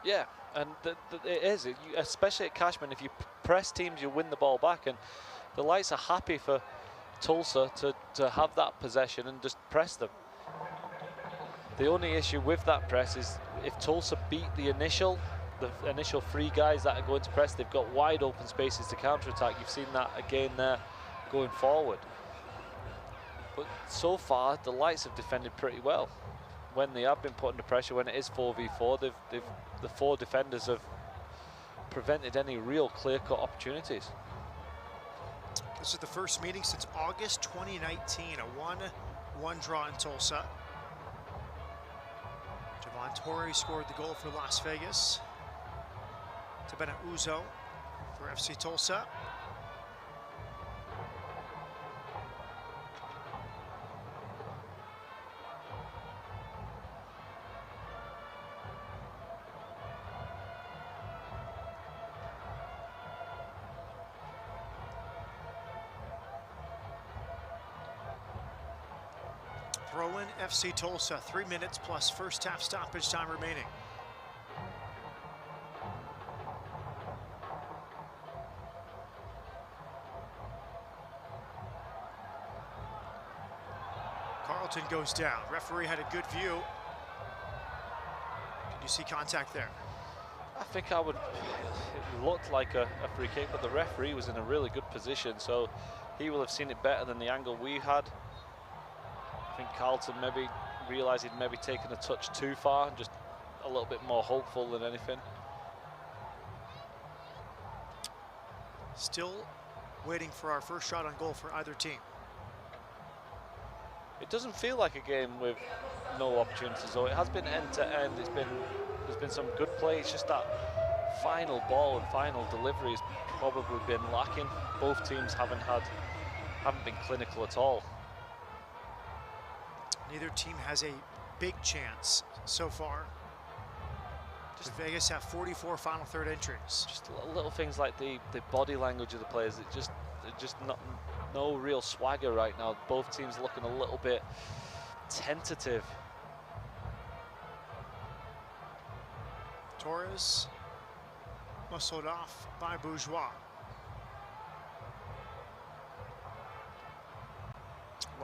Speaker 7: Yeah, and it is, especially at Cashman, if you press teams, you win the ball back, and the Lights are happy for Tulsa to have that possession and just press them. The only issue with that press is if Tulsa beat the initial 3 guys that are going to press, they've got wide open spaces to counter-attack. You've seen that again there going forward. But so far, the Lights have defended pretty well. When they have been put under pressure, when it is 4v4, the 4 defenders have prevented any real clear-cut opportunities.
Speaker 1: This is the first meeting since August 2019, a 1-1 draw in Tulsa. Javon Torre scored the goal for Las Vegas. Tabena Uzo for FC Tulsa. Throw in FC Tulsa, 3 minutes plus first half stoppage time remaining. Carlton goes down. Referee had a good view. Did you see contact there?
Speaker 7: I think it looked like a free kick, but the referee was in a really good position, so he will have seen it better than the angle we had. I think Carlton maybe realised he'd maybe taken a touch too far, just a little bit more hopeful than anything.
Speaker 1: Still waiting for our first shot on goal for either team.
Speaker 7: It doesn't feel like a game with no opportunities, though. It has been end to end. There's been some good play. It's just that final ball and final delivery has probably been lacking. Both teams haven't been clinical at all.
Speaker 1: Neither team has a big chance so far. Just Vegas have 44 final third entries.
Speaker 7: Just little things like the body language of the players. It's just no real swagger right now. Both teams looking a little bit tentative.
Speaker 1: Torres muscled off by Bourgeois.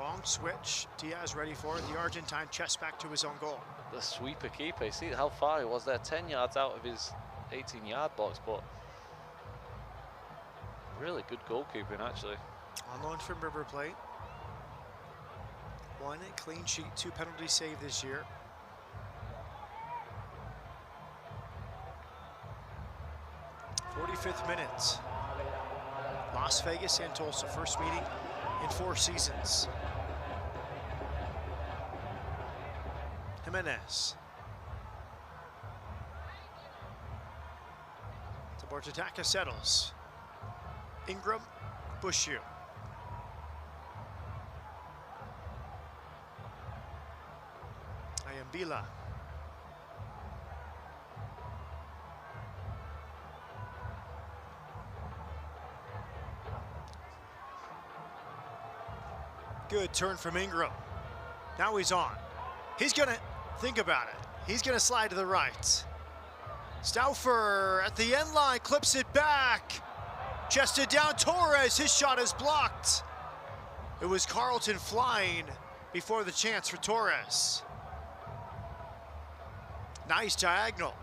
Speaker 1: Long switch. Diaz ready for it. The Argentine chest back to his own goal.
Speaker 7: The sweeper keeper. You see how far he was there? 10 yards out of his 18-yard box, but really good goalkeeping, actually.
Speaker 1: On loan from River Plate. 1 clean sheet, 2 penalty save this year. '45th minute. Las Vegas and Tulsa, first meeting in 4 seasons. Jimenez. Tabortataka settles. Ingram, Bushu. Ayambila. Good turn from Ingram. Now he's on. He's gonna think about it. He's gonna slide to the right. Stauffer at the end line, clips it back. Chested down, Torres, his shot is blocked. It was Carlton flying before the chance for Torres. Nice diagonal.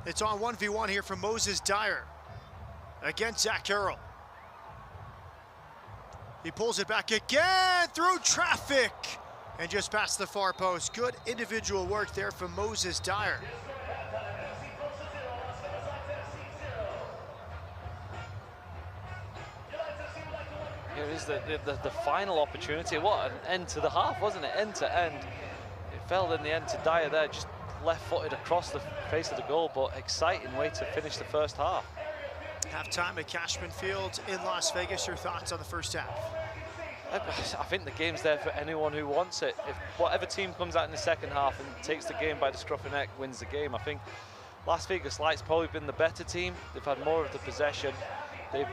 Speaker 1: It's on 1v1 here from Moses Dyer against Zach Carroll. He pulls it back again through traffic and just past the far post. Good individual work there from Moses Dyer.
Speaker 7: Here is the final opportunity. What an end to the half, wasn't it? End to end. It fell in the end to Dyer there, just left-footed across the face of the goal, but exciting way to finish the first half.
Speaker 1: Halftime at Cashman Field in Las Vegas. Your thoughts on the first half?
Speaker 7: I think the game's there for anyone who wants it. If whatever team comes out in the second half and takes the game by the scruff of the neck wins the game. I think Las Vegas Lights probably been the better team. They've had more of the possession. They've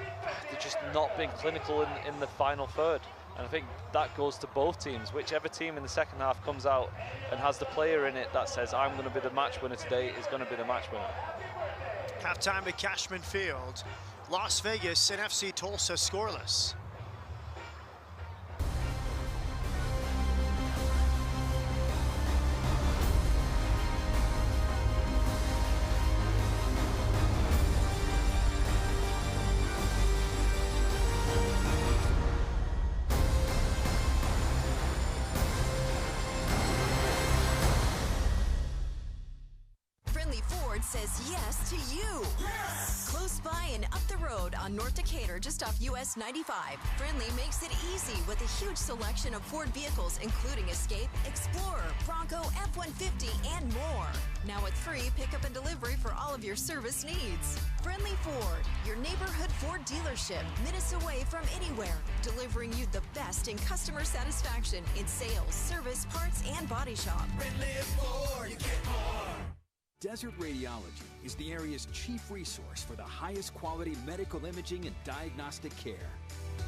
Speaker 7: just not been clinical in the final third. And I think that goes to both teams. Whichever team in the second half comes out and has the player in it that says, I'm going to be the match winner today, is going to be the match winner.
Speaker 1: Halftime at Cashman Field. Las Vegas and FC Tulsa scoreless.
Speaker 8: Says yes to you. Yes! Close by and up the road on North Decatur, just off US 95. Friendly makes it easy with a huge selection of Ford vehicles, including Escape, Explorer, Bronco, F-150, and more. Now with free pickup and delivery for all of your service needs. Friendly Ford, your neighborhood Ford dealership, minutes away from anywhere, delivering you the best in customer satisfaction in sales, service, parts, and body shop.
Speaker 9: Friendly Ford, you get more.
Speaker 10: Desert Radiology is the area's chief resource for the highest quality medical imaging and diagnostic care.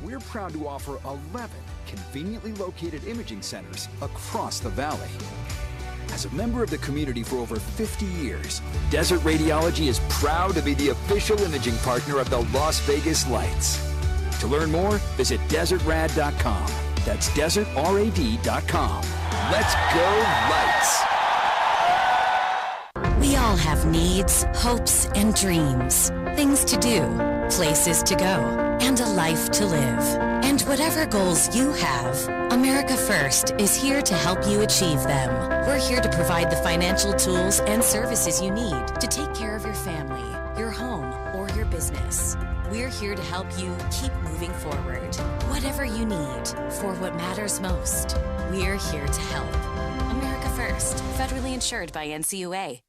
Speaker 10: We're proud to offer 11 conveniently located imaging centers across the valley. As a member of the community for over 50 years, Desert Radiology is proud to be the official imaging partner of the Las Vegas Lights. To learn more, visit desertrad.com. That's desertrad.com. Let's go Lights!
Speaker 11: We all have needs, hopes, and dreams. Things to do, places to go, and a life to live. And whatever goals you have, America First is here to help you achieve them. We're here to provide the financial tools and services you need to take care of your family, your home, or your business. We're here to help you keep moving forward. Whatever you need, for what matters most, we're here to help. America First, federally insured by NCUA.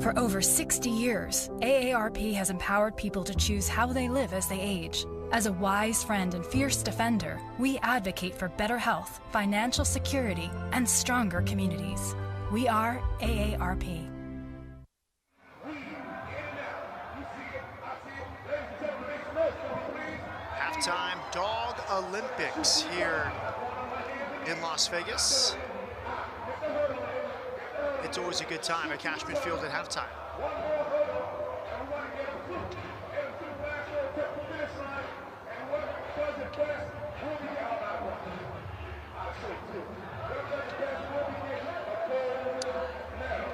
Speaker 12: For over 60 years, AARP has empowered people to choose how they live as they age. As a wise friend and fierce defender, we advocate for better health, financial security, and stronger communities. We are AARP.
Speaker 1: Halftime Dog Olympics here in Las Vegas. It's always a good time at Cashman Field at halftime.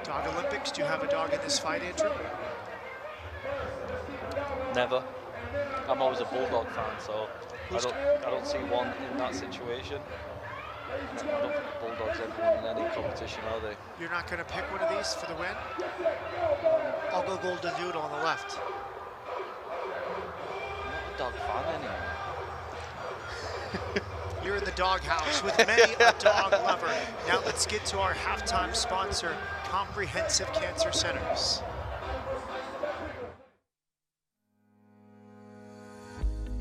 Speaker 1: Dog Olympics, do you have a dog in this fight, Andrew?
Speaker 7: Never. I'm always a Bulldog fan, so I don't see one in that situation. I don't think the Bulldogs ever won in any competition, are they?
Speaker 1: You're not going to pick one of these for the win? I'll go Golden Doodle on the left.
Speaker 7: I'm not a dog fan anymore.
Speaker 1: You're in the doghouse with many a dog lover. Now let's get to our halftime sponsor, Comprehensive Cancer Centers.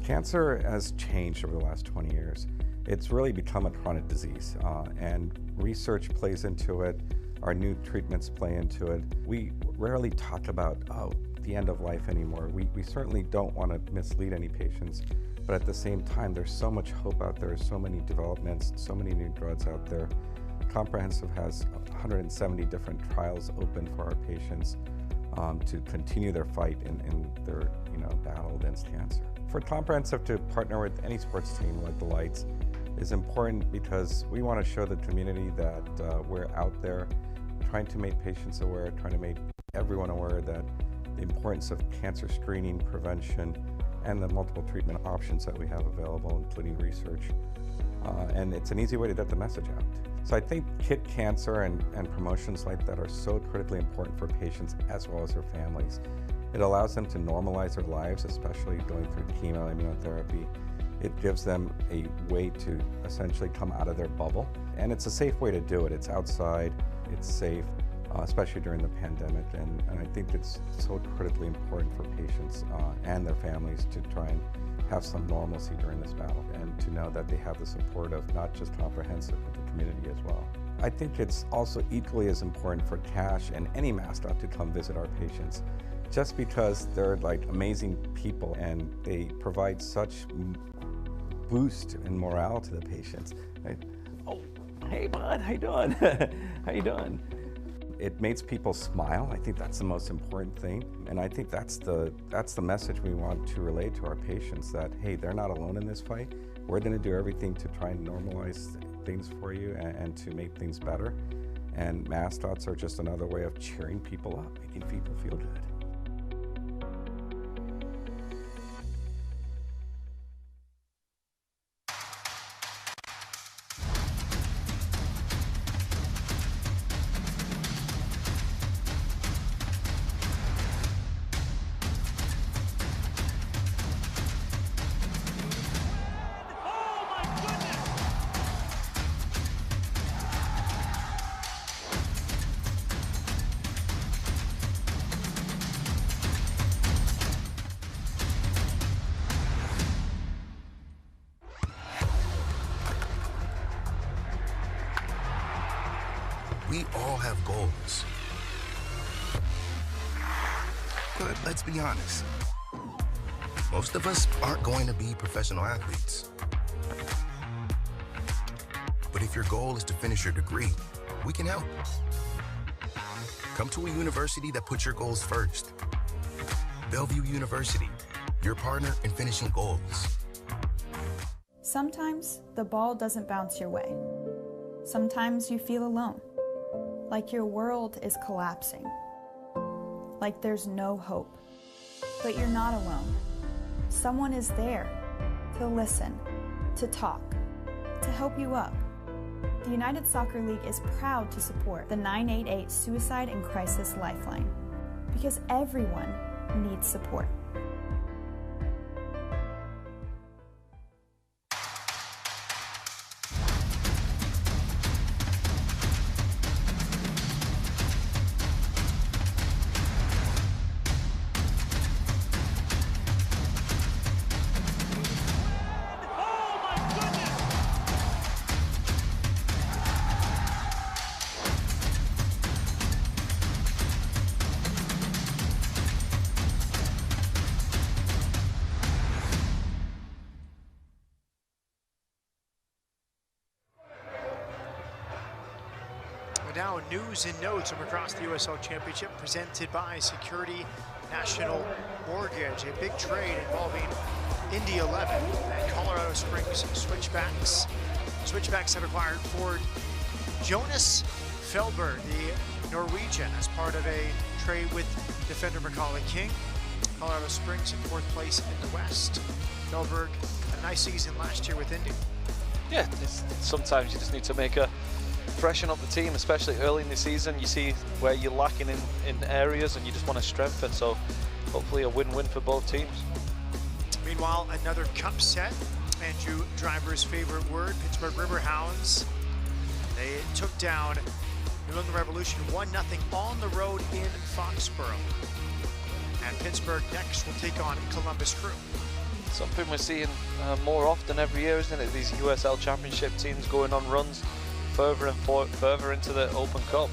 Speaker 13: Cancer has changed over the last 20 years. It's really become a chronic disease, and research plays into it. Our new treatments play into it. We rarely talk about the end of life anymore. We certainly don't want to mislead any patients, but at the same time, there's so much hope out there, so many developments, so many new drugs out there. Comprehensive has 170 different trials open for our patients to continue their fight in their battle against cancer. For Comprehensive to partner with any sports team like the Lights is important because we want to show the community that we're out there trying to make patients aware, trying to make everyone aware that the importance of cancer screening, prevention, and the multiple treatment options that we have available, including research. And it's an easy way to get the message out. So I think Kid Cancer and promotions like that are so critically important for patients as well as their families. It allows them to normalize their lives, especially going through chemo, immunotherapy. It gives them a way to essentially come out of their bubble. And it's a safe way to do it. It's outside, it's safe, especially during the pandemic. And I think it's so critically important for patients and their families to try and have some normalcy during this battle and to know that they have the support of not just Comprehensive, but the community as well. I think it's also equally as important for Cash and any mascot to come visit our patients, just because they're like amazing people and they provide such boost and morale to the patients. Oh, hey bud, how you doing? How you doing? It makes people smile. I think that's the most important thing. And I think that's the message we want to relay to our patients, that, hey, they're not alone in this fight. We're gonna do everything to try and normalize things for you and to make things better. And mascots are just another way of cheering people up, making people feel good.
Speaker 14: We all have goals. But let's be honest. Most of us aren't going to be professional athletes. But if your goal is to finish your degree, we can help. Come to a university that puts your goals first. Bellevue University, your partner in finishing goals.
Speaker 15: Sometimes the ball doesn't bounce your way. Sometimes you feel alone, like your world is collapsing, like there's no hope. But you're not alone. Someone is there to listen, to talk, to help you up. The United Soccer League is proud to support the 988 Suicide and Crisis Lifeline, because everyone needs support.
Speaker 1: But now news and notes from across the USL Championship presented by Security National Mortgage. A big trade involving Indy 11 and Colorado Springs Switchbacks. Switchbacks have acquired forward Jonas Felber, the Norwegian, as part of a trade with defender Macaulay King. Colorado Springs in 4th place in the West. Felberg, a nice season last year with Indy.
Speaker 7: Yeah, sometimes you just need to make a freshen up the team, especially early in the season. You see where you're lacking in areas and you just want to strengthen, so hopefully a win-win for both teams.
Speaker 1: Meanwhile, another cup set. Andrew Driver's favorite word, Pittsburgh Riverhounds. They took down New England Revolution 1-0 on the road in Foxborough. And Pittsburgh next will take on Columbus Crew.
Speaker 7: Something we're seeing more often every year, isn't it? These USL Championship teams going on runs further and further into the Open Cup.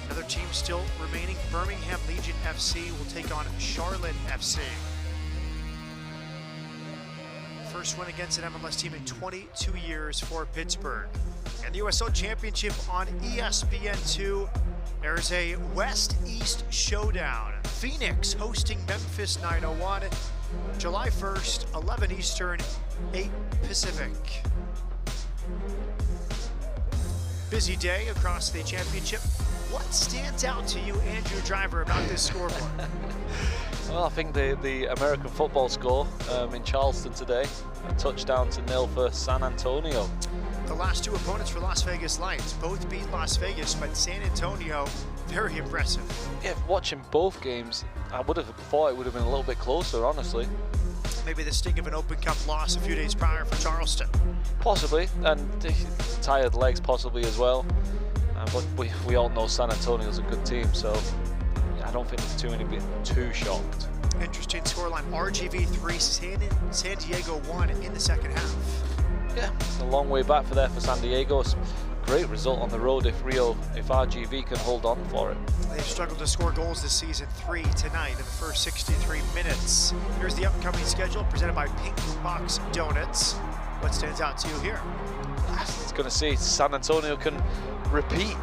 Speaker 1: Another team still remaining, Birmingham Legion FC will take on Charlotte FC. First win against an MLS team in 22 years for Pittsburgh. And the USL Championship on ESPN2. There's a West-East showdown. Phoenix hosting Memphis 901. July 1st, 11 Eastern, 8 Pacific. Busy day across the championship. What stands out to you, Andrew Driver, about this scoreboard?
Speaker 7: Well, I think the American football score in Charleston today, a touchdown to 0 for San Antonio.
Speaker 1: The last two opponents for Las Vegas Lights both beat Las Vegas, but San Antonio, very impressive.
Speaker 7: Yeah, watching both games, I would have thought it would have been a little bit closer, honestly.
Speaker 1: Maybe the sting of an Open Cup loss a few days prior for Charleston.
Speaker 7: Possibly, and tired legs possibly as well. But we all know San Antonio's a good team, so I don't think there's too shocked.
Speaker 1: Interesting scoreline, RGV 3, San Diego 1 in the second half.
Speaker 7: Yeah, a long way back for San Diego. Great result on the road if RGV can hold on for it.
Speaker 1: They've struggled to score goals this season, 3 tonight in the first 63 minutes. Here's the upcoming schedule presented by Pink Box Donuts. What stands out to you here?
Speaker 7: It's going to see San Antonio can repeat,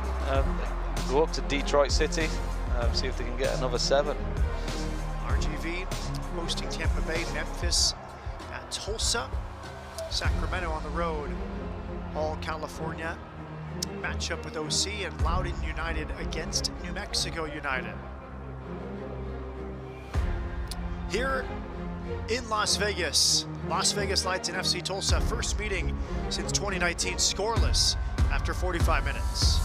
Speaker 7: go up to Detroit City, see if they can get another 7.
Speaker 1: RGV hosting Tampa Bay, Memphis at Tulsa, Sacramento on the road, all California. Matchup with OC and Loudoun United against New Mexico United. Here in Las Vegas Lights and FC Tulsa, first meeting since 2019, scoreless after 45 minutes.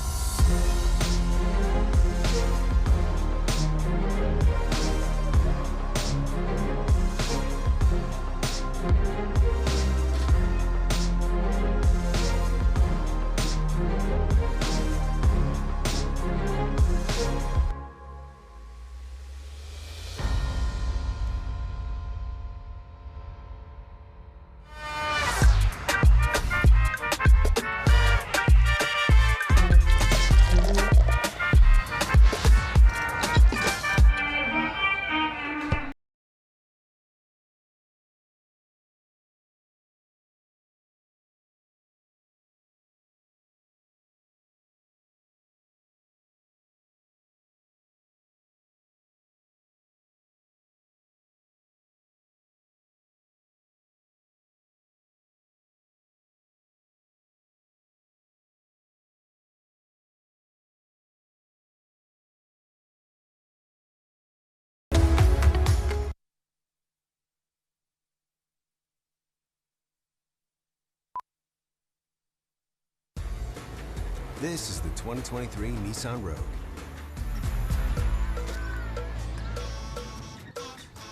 Speaker 16: This is the 2023 Nissan Rogue.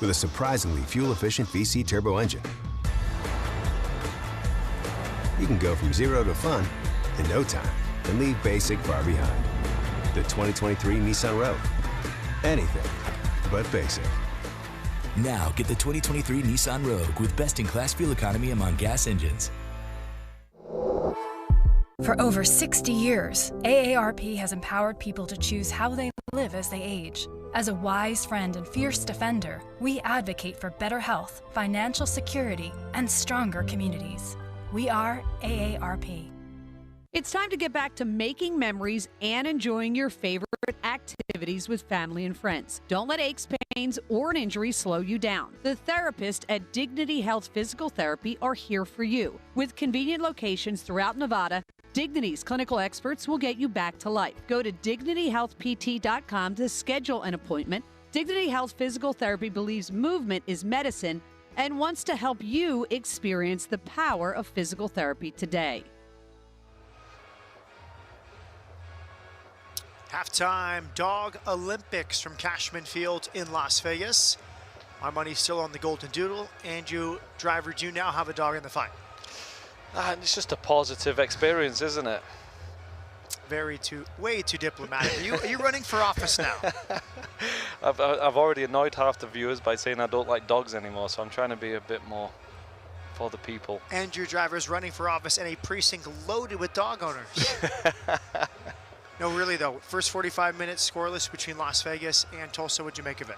Speaker 16: With a surprisingly fuel-efficient VC turbo engine, you can go from 0 to fun in no time and leave basic far behind. The 2023 Nissan Rogue. Anything but basic.
Speaker 17: Now get the 2023 Nissan Rogue with best-in-class fuel economy among gas engines.
Speaker 12: For over 60 years, AARP has empowered people to choose how they live as they age. As a wise friend and fierce defender, we advocate for better health, financial security, and stronger communities. We are AARP.
Speaker 18: It's time to get back to making memories and enjoying your favorite activities with family and friends. Don't let aches, pains, or an injury slow you down. The therapists at Dignity Health Physical Therapy are here for you. With convenient locations throughout Nevada, Dignity's clinical experts will get you back to life. Go to dignityhealthpt.com to schedule an appointment. Dignity Health Physical Therapy believes movement is medicine and wants to help you experience the power of physical therapy today.
Speaker 1: Halftime Dog Olympics from Cashman Field in Las Vegas. My money's still on the Golden Doodle. And you, driver, do you now have a dog in the fight?
Speaker 7: It's just a positive experience, isn't it?
Speaker 1: Way too diplomatic. Are you running for office now?
Speaker 7: I've already annoyed half the viewers by saying I don't like dogs anymore, so I'm trying to be a bit more for the people.
Speaker 1: And your driver is running for office in a precinct loaded with dog owners. No, really though, first 45 minutes scoreless between Las Vegas and Tulsa. What'd you make of it?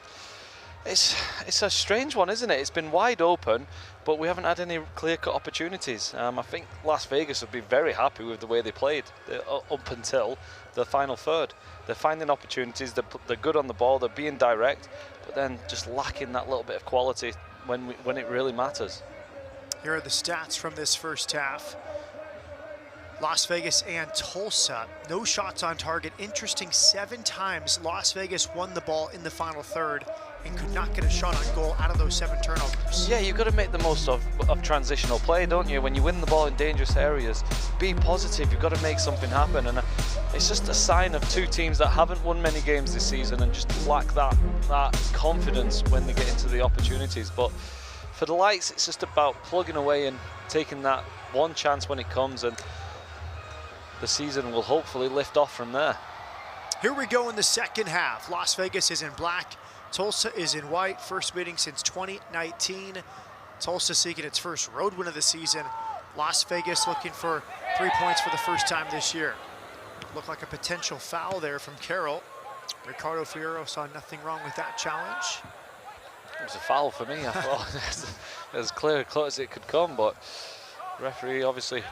Speaker 7: It's a strange one, isn't it? It's been wide open, but we haven't had any clear-cut opportunities. I think Las Vegas would be very happy with the way they played up until the final third. They're finding opportunities, they're good on the ball, they're being direct, but then just lacking that little bit of quality when it really matters.
Speaker 1: Here are the stats from this first half. Las Vegas and Tulsa, no shots on target. Interesting, 7 times Las Vegas won the ball in the final third and could not get a shot on goal out of those 7 turnovers.
Speaker 7: Yeah, you've got to make the most of transitional play, don't you? When you win the ball in dangerous areas, be positive, you've got to make something happen. And it's just a sign of 2 teams that haven't won many games this season and just lack that confidence when they get into the opportunities. But for the Lights, it's just about plugging away and taking that one chance when it comes, and the season will hopefully lift off from there.
Speaker 1: Here we go in the second half. Las Vegas is in black, Tulsa is in white. First meeting since 2019. Tulsa seeking its first road win of the season. Las Vegas looking for 3 points for the first time this year. Looked like a potential foul there from Carroll. Ricardo Fierro saw nothing wrong with that challenge.
Speaker 7: It was a foul for me, I thought. As clear as it could come, but referee obviously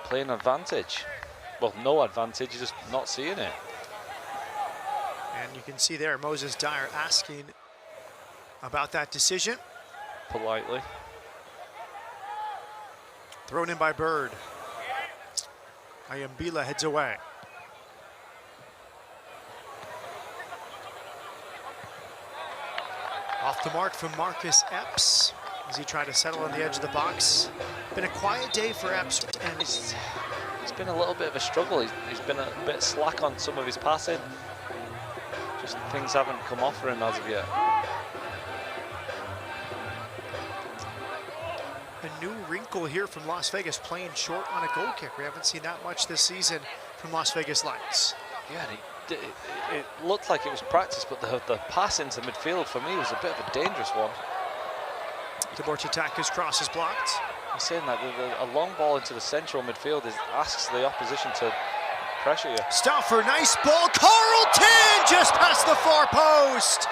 Speaker 7: playing advantage. Well, no advantage, just not seeing it.
Speaker 1: And you can see there Moses Dyer asking about that decision.
Speaker 7: Politely.
Speaker 1: Thrown in by Bird. Ayambila heads away. Off the mark from Marcus Epps as he tried to settle on the edge of the box. Been a quiet day for Epps, and
Speaker 7: it's been a little bit of a struggle. He's been a bit slack on some of his passing. Just things haven't come off for him as of yet.
Speaker 1: A new wrinkle here from Las Vegas, playing short on a goal kick. We haven't seen that much this season from Las Vegas Lights.
Speaker 7: Yeah, it looked like it was practice, but the pass into midfield for me was a bit of a dangerous one.
Speaker 1: Dvorak's cross is blocked.
Speaker 7: I'm saying that a long ball into the central midfield asks the opposition to pressure you.
Speaker 1: Stauffer, nice ball. Carlton just past the far post.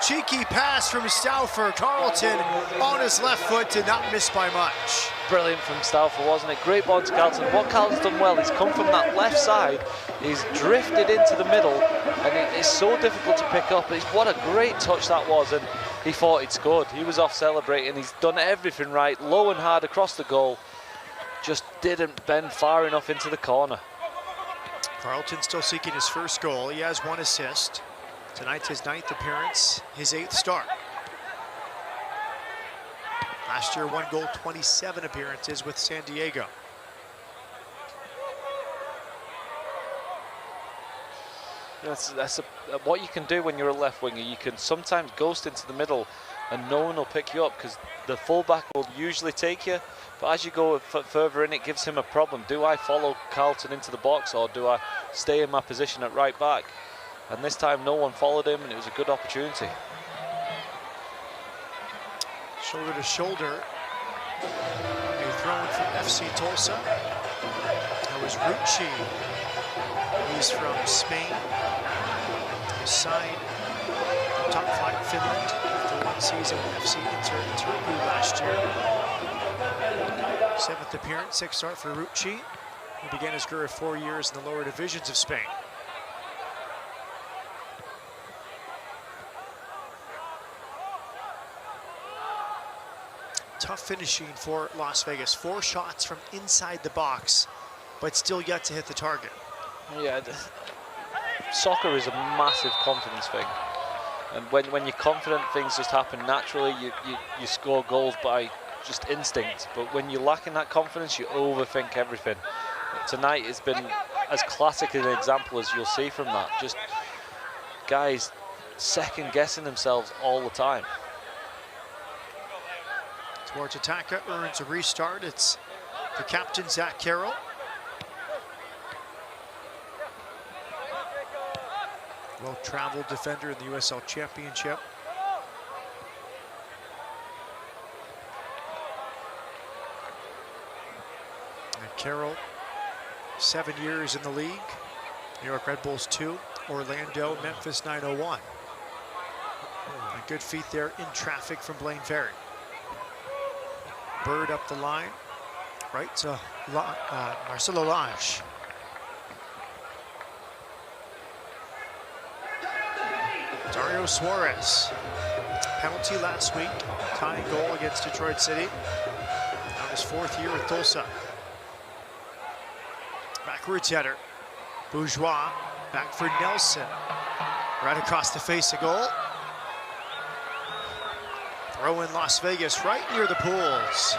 Speaker 1: Cheeky pass from Stauffer. Carlton on his left foot, did not miss by much.
Speaker 7: Brilliant from Stauffer, wasn't it? Great ball to Carlton. What Carlton's done well, he's come from that left side, he's drifted into the middle, and it's so difficult to pick up. What a great touch that was, and he thought he'd scored. He was off celebrating. He's done everything right, low and hard across the goal. Just didn't bend far enough into the corner.
Speaker 1: Carlton still seeking his first goal. He has 1 assist. Tonight's his 9th appearance, his 8th start. Last year, 1 goal, 27 appearances with San Diego.
Speaker 7: That's what you can do when you're a left winger. You can sometimes ghost into the middle and no one will pick you up because the fullback will usually take you. But as you go further in, it gives him a problem. Do I follow Carlton into the box or do I stay in my position at right back? And this time no one followed him and it was a good opportunity.
Speaker 1: Shoulder to shoulder. A throw in from FC Tulsa. That was Rucci. He's from Spain. He signed top flight in Finland after 1 season with FC Turku last year. 7th appearance, 6th start for Rucci. He began his career 4 years in the lower divisions of Spain. Tough finishing for Las Vegas. 4 shots from inside the box, but still yet to hit the target.
Speaker 7: Yeah, soccer is a massive confidence thing. And when you're confident, things just happen naturally. You score goals by just instinct. But when you're lacking that confidence, you overthink everything. Tonight has been as classic an example as you'll see from that. Just guys second guessing themselves all the time.
Speaker 1: Towards Ataka earns a restart. It's the captain, Zach Carroll. Well-traveled defender in the USL Championship. And Carroll, 7 years in the league. New York Red Bulls 2, Orlando, Memphis 901. A good feat there in traffic from Blaine Ferry. Bird up the line, right to Marcelo Lage. Dario Suarez, penalty last week, tying goal against Detroit City. On his 4th year with Tulsa. Backwards header, Bourgeois, back for Nelson. Right across the face of goal. Throw in Las Vegas, right near the pools.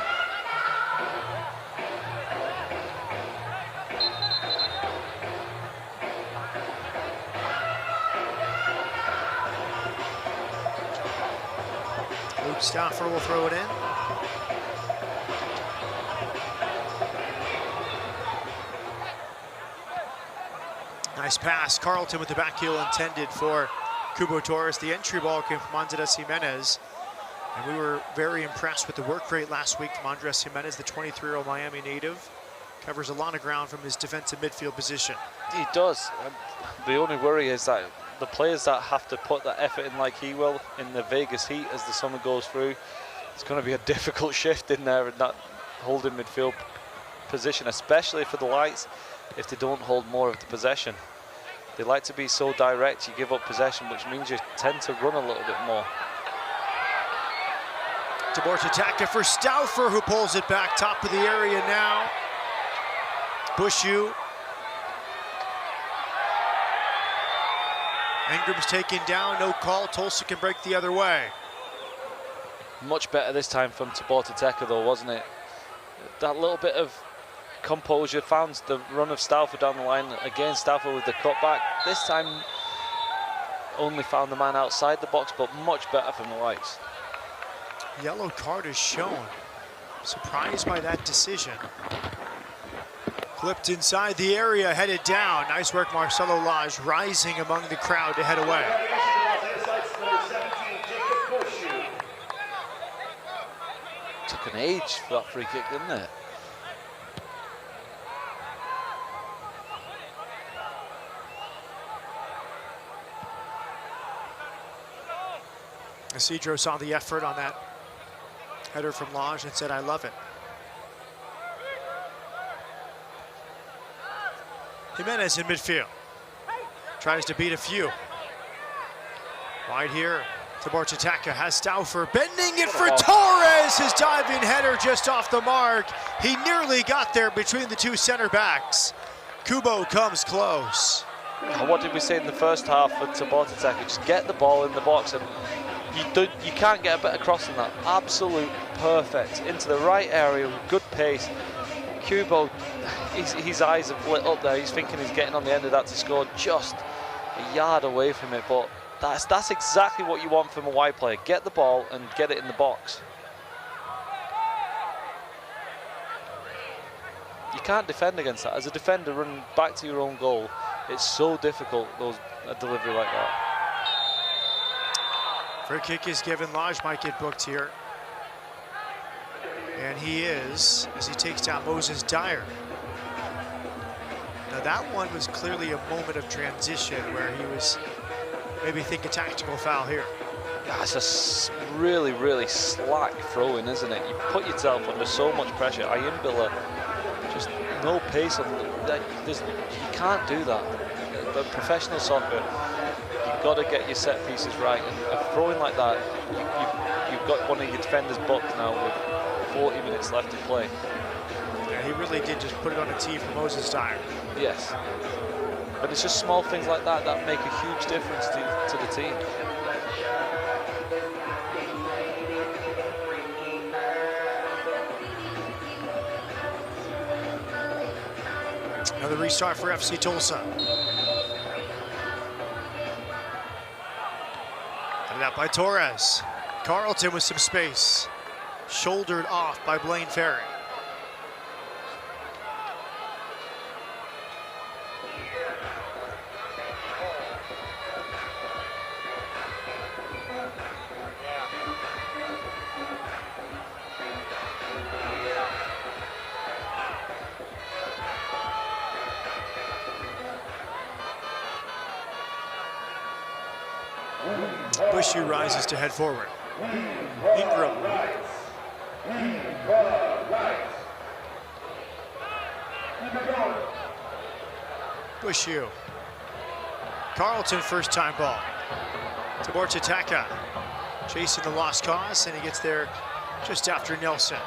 Speaker 1: Luke Stauffer will throw it in. Nice pass. Carlton with the back heel intended for Cubo Torres. The entry ball came from Andres Jimenez. And we were very impressed with the work rate last week from Andres Jimenez, the 23-year-old Miami native. Covers a lot of ground from his defensive midfield position.
Speaker 7: He does. The only worry is that the players that have to put that effort in like he will in the Vegas heat as the summer goes through, it's going to be a difficult shift in there in that holding midfield position, especially for the Lights if they don't hold more of the possession. They like to be so direct, you give up possession, which means you tend to run a little bit more.
Speaker 1: Ataka for Stauffer, who pulls it back, top of the area now. Bushu. Ingram's taken down, no call. Tulsa can break the other way.
Speaker 7: Much better this time from Ataka though, wasn't it? That little bit of composure, found the run of Stauffer down the line. Again, Stauffer with the cutback. This time only found the man outside the box, but much better from the Lights.
Speaker 1: Yellow card is shown. Surprised by that decision. Clipped inside the area, headed down. Nice work, Marcelo Lage, rising among the crowd to head away.
Speaker 7: Took an age for that free kick, didn't it?
Speaker 1: Isidro saw the effort on that header from Lage and said, I love it. Jimenez in midfield. Tries to beat a few. Wide here. Ataka has Stauffer bending it for Torres. His diving header just off the mark. He nearly got there between the two center backs. Kubo comes close.
Speaker 7: And what did we say in the first half for Ataka? Just get the ball in the box, and you can't get a better cross than that. Absolute perfect into the right area with good pace. Kubo, his eyes have lit up there. He's thinking he's getting on the end of that to score, just a yard away from it. But that's exactly what you want from a wide player. Get the ball and get it in the box. You can't defend against that. As a defender, running back to your own goal, it's so difficult, a delivery like that.
Speaker 1: Free kick is given. Lage might get booked here. And he is, as he takes down Moses Dyer. Now that one was clearly a moment of transition where he was maybe thinking tactical foul here.
Speaker 7: Yeah, it's a really, really slack throw-in, isn't it? You put yourself under so much pressure. Ayimbila, just no pace on You can't do that. But professional soccer, you've got to get your set pieces right. And throwing like that, you've got one of your defenders booked now with 40 minutes left to play.
Speaker 1: Yeah, he really did just put it on a tee for Moses Dyer.
Speaker 7: Yes. But it's just small things like that that make a huge difference to the team.
Speaker 1: Another restart for FC Tulsa. Headed out by Torres. Carlton with some space. Shouldered off by Blaine Ferry. Bushu rises to head forward. Ingram. Bushu. Carlton first time ball. Tabor Tataka chasing the lost cause, and he gets there just after Nelson.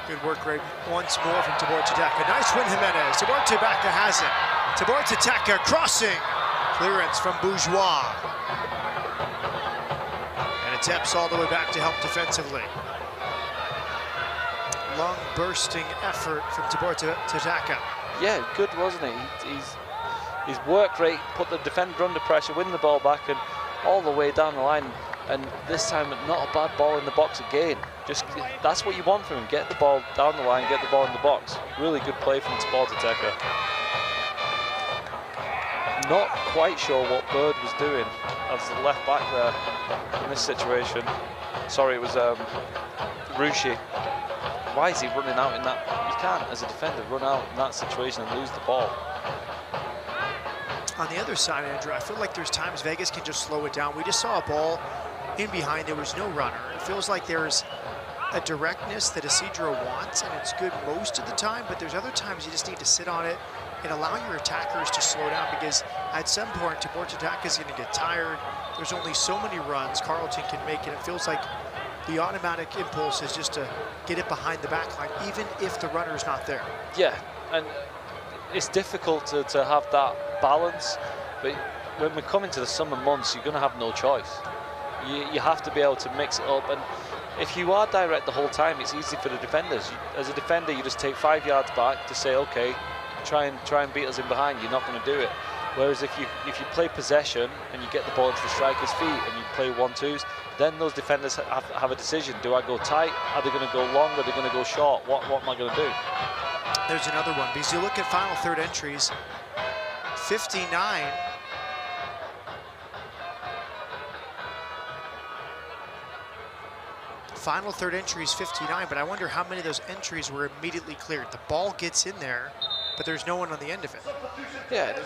Speaker 1: Good work rate once more from Tabor Tataka. Nice win, Jimenez. Tabor Tataka has it. Tabor Tataka crossing. Clearance from Bourgeois. And it taps all the way back to help defensively. Long bursting effort from Tabor Tataka.
Speaker 7: Yeah, good, wasn't it? His work rate put the defender under pressure, win the ball back, and all the way down the line. And this time, not a bad ball in the box again. Just that's what you want from him. Get the ball down the line, get the ball in the box. Really good play from Tabor Tataka. Not quite sure what Bird was doing as the left back there in this situation. Sorry, it was Rushi. Why is he running out in that? You can't, as a defender, run out in that situation and lose the ball.
Speaker 1: On the other side, Andrew, I feel like there's times Vegas can just slow it down. We just saw a ball in behind. There was no runner. It feels like there's a directness that Isidro wants, and it's good most of the time, but there's other times you just need to sit on it and allow your attackers to slow down, because at some point, Tabor Tataka is going to get tired. There's only so many runs Carlton can make, and it feels like the automatic impulse is just to get it behind the back line, even if the runner's not there.
Speaker 7: Yeah, and it's difficult to have that balance, but when we come into the summer months, you're going to have no choice. You have to be able to mix it up, and if you are direct the whole time, it's easy for the defenders. As a defender, you just take 5 yards back to say, okay, try and beat us in behind. You're not going to do it. Whereas if you play possession and you get the ball into the striker's feet and you play 1-2s, then those defenders have a decision. Do I go tight? Are they going to go long? Are they going to go short? What am I going to do?
Speaker 1: There's another one, because you look at final third entries, 59. Final third entries 59, but I wonder how many of those entries were immediately cleared. The ball gets in there, but there's no one on the end of it.
Speaker 7: Yeah,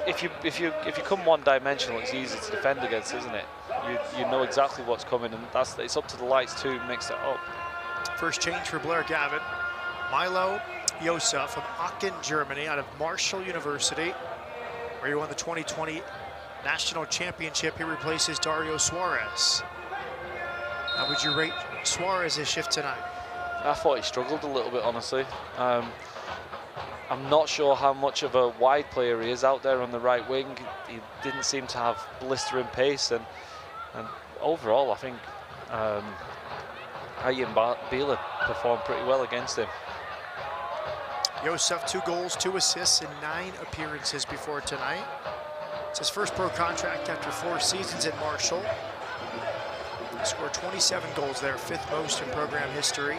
Speaker 7: if you come one-dimensional, it's easy to defend against, isn't it? You know exactly what's coming, and it's up to the lights to mix it up.
Speaker 1: First change for Blair Gavin. Milo Yosef from Aachen, Germany, out of Marshall University, where he won the 2020 National Championship. He replaces Dario Suarez. How would you rate Suarez's shift tonight?
Speaker 7: I thought he struggled a little bit, honestly. I'm not sure how much of a wide player he is out there on the right wing. He didn't seem to have blistering pace, and overall, I think Ayim Bila performed pretty well against him.
Speaker 1: Yosef, 2 goals, 2 assists in 9 appearances before tonight. It's his first pro contract after 4 seasons at Marshall. He scored 27 goals there, 5th most in program history.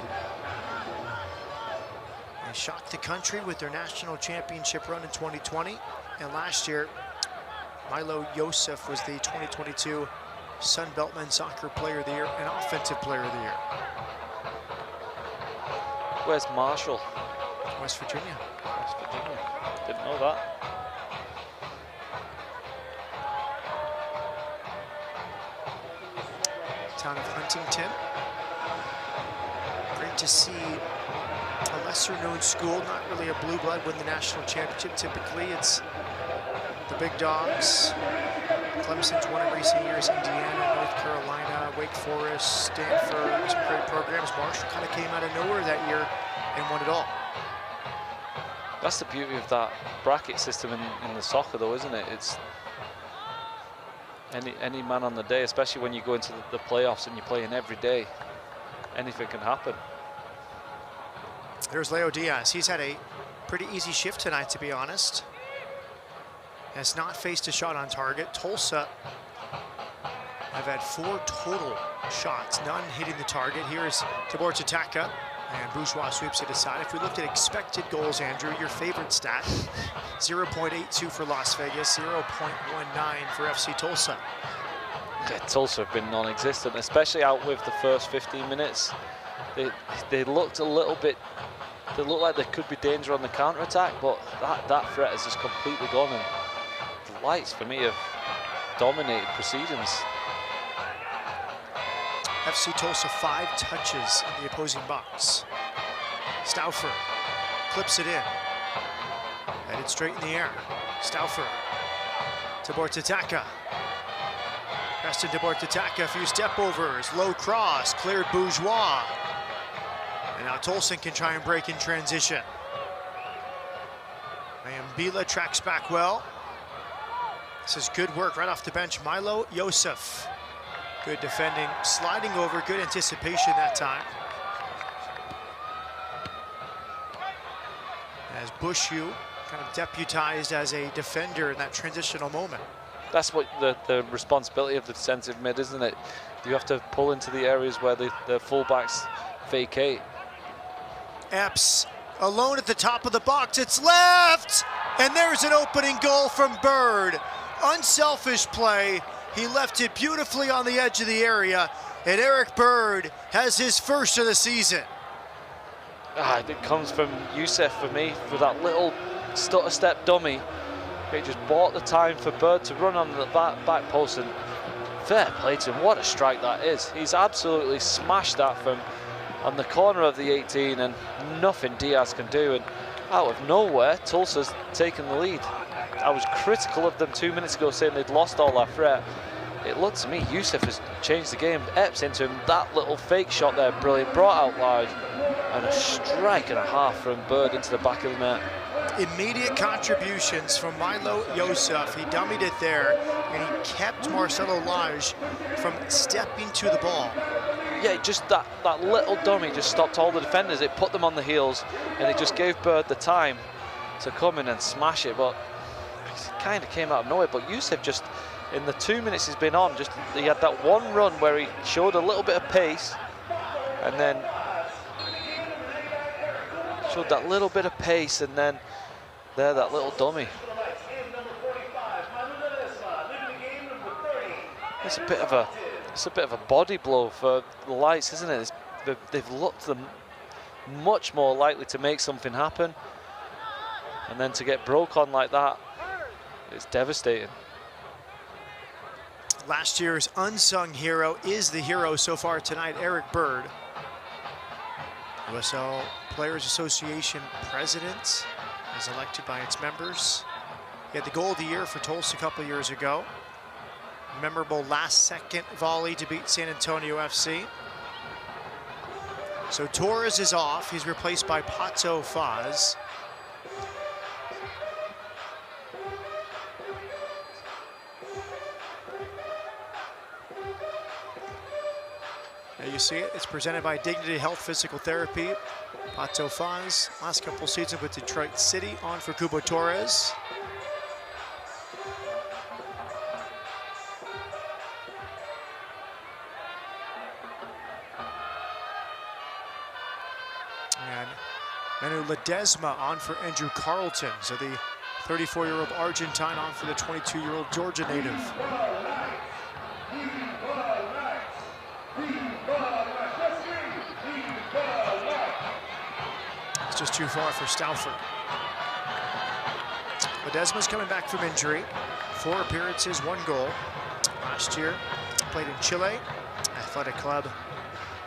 Speaker 1: They shocked the country with their national championship run in 2020. And last year, Milo Yosef was the 2022 Sun Belt Men's Soccer Player of the Year and Offensive Player of the Year.
Speaker 7: Where's Marshall?
Speaker 1: West Virginia.
Speaker 7: West Virginia. Didn't know that.
Speaker 1: Town of Huntington. Great to see a lesser-known school, not really a blue blood, win the national championship. Typically, it's the big dogs. Clemson's won in recent years, Indiana, North Carolina, Wake Forest, Stanford, some great programs. Marshall kind of came out of nowhere that year and won it all.
Speaker 7: That's the beauty of that bracket system in the soccer, though, isn't it? It's any man on the day, especially when you go into the playoffs and you're playing every day. Anything can happen.
Speaker 1: There's Leo Diaz. He's had a pretty easy shift tonight, to be honest. Has not faced a shot on target. Tulsa have had 4 total shots, none hitting the target. Here's Tabor Tataka, and Bourgeois sweeps it aside. If we looked at expected goals, Andrew, your favorite stat, 0.82 for Las Vegas, 0.19 for FC Tulsa.
Speaker 7: Yeah, Tulsa have been non-existent, especially out with the first 15 minutes. They looked a little bit, they looked like there could be danger on the counter-attack, but that threat has just completely gone, and the Lights, for me, have dominated proceedings.
Speaker 1: FC Tulsa 5 touches in the opposing box. Stauffer clips it in. Headed straight in the air. Stauffer. Tabor Tataka. Preston Tabor Tataka, a few step overs. Low cross, cleared Bourgeois. And now Tolson can try and break in transition. Mayambila tracks back well. This is good work right off the bench. Milo Yosef. Good defending, sliding over, good anticipation that time. As Bushu kind of deputized as a defender in that transitional moment.
Speaker 7: That's what the responsibility of the defensive mid, isn't it? You have to pull into the areas where the fullbacks vacate.
Speaker 1: Epps alone at the top of the box, it's left! And there's an opening goal from Bird. Unselfish play. He left it beautifully on the edge of the area, and Eric Bird has his first of the season.
Speaker 7: It comes from Youssef for me, with that little stutter step dummy. He just bought the time for Bird to run on the back post, and fair play to him. What a strike that is. He's absolutely smashed that from on the corner of the 18, and nothing Diaz can do. And out of nowhere, Tulsa's taken the lead. I was critical of them 2 minutes ago, saying they'd lost all that threat. It looked to me, Youssef has changed the game. Epps into him, that little fake shot there, brilliant, brought out wide, and a strike and a half from Bird into the back of the net.
Speaker 1: Immediate contributions from Milo Yosef. He dummied it there, and he kept Marcelo Lage from stepping to the ball.
Speaker 7: Yeah, just that little dummy just stopped all the defenders. It put them on the heels, and it just gave Bird the time to come in and smash it. But it kind of came out of nowhere. But Youssef just, in the 2 minutes he's been on, he had that one run where he showed a little bit of pace, and then showed that little bit of pace, and then there, that little dummy. It's a bit of a body blow for the Lights, isn't it? They've looked them much more likely to make something happen, and then to get broke on like that, it's devastating.
Speaker 1: Last year's unsung hero is the hero so far tonight, Eric Bird. USL Players Association president, as elected by its members. He had the goal of the year for Tulsa a couple years ago. Memorable last-second volley to beat San Antonio FC. So Torres is off. He's replaced by Pato Faz. There you see it. It's presented by Dignity Health Physical Therapy. Pato Faz, last couple seasons with Detroit City, on for Cubo Torres. And Manu Ledesma on for Andrew Carlton. So the 34-year-old Argentine on for the 22-year-old Georgia native. It's just too far for Stauffer. Ledesma's coming back from injury. 4 appearances, 1 goal. Last year, played in Chile, Athletic Club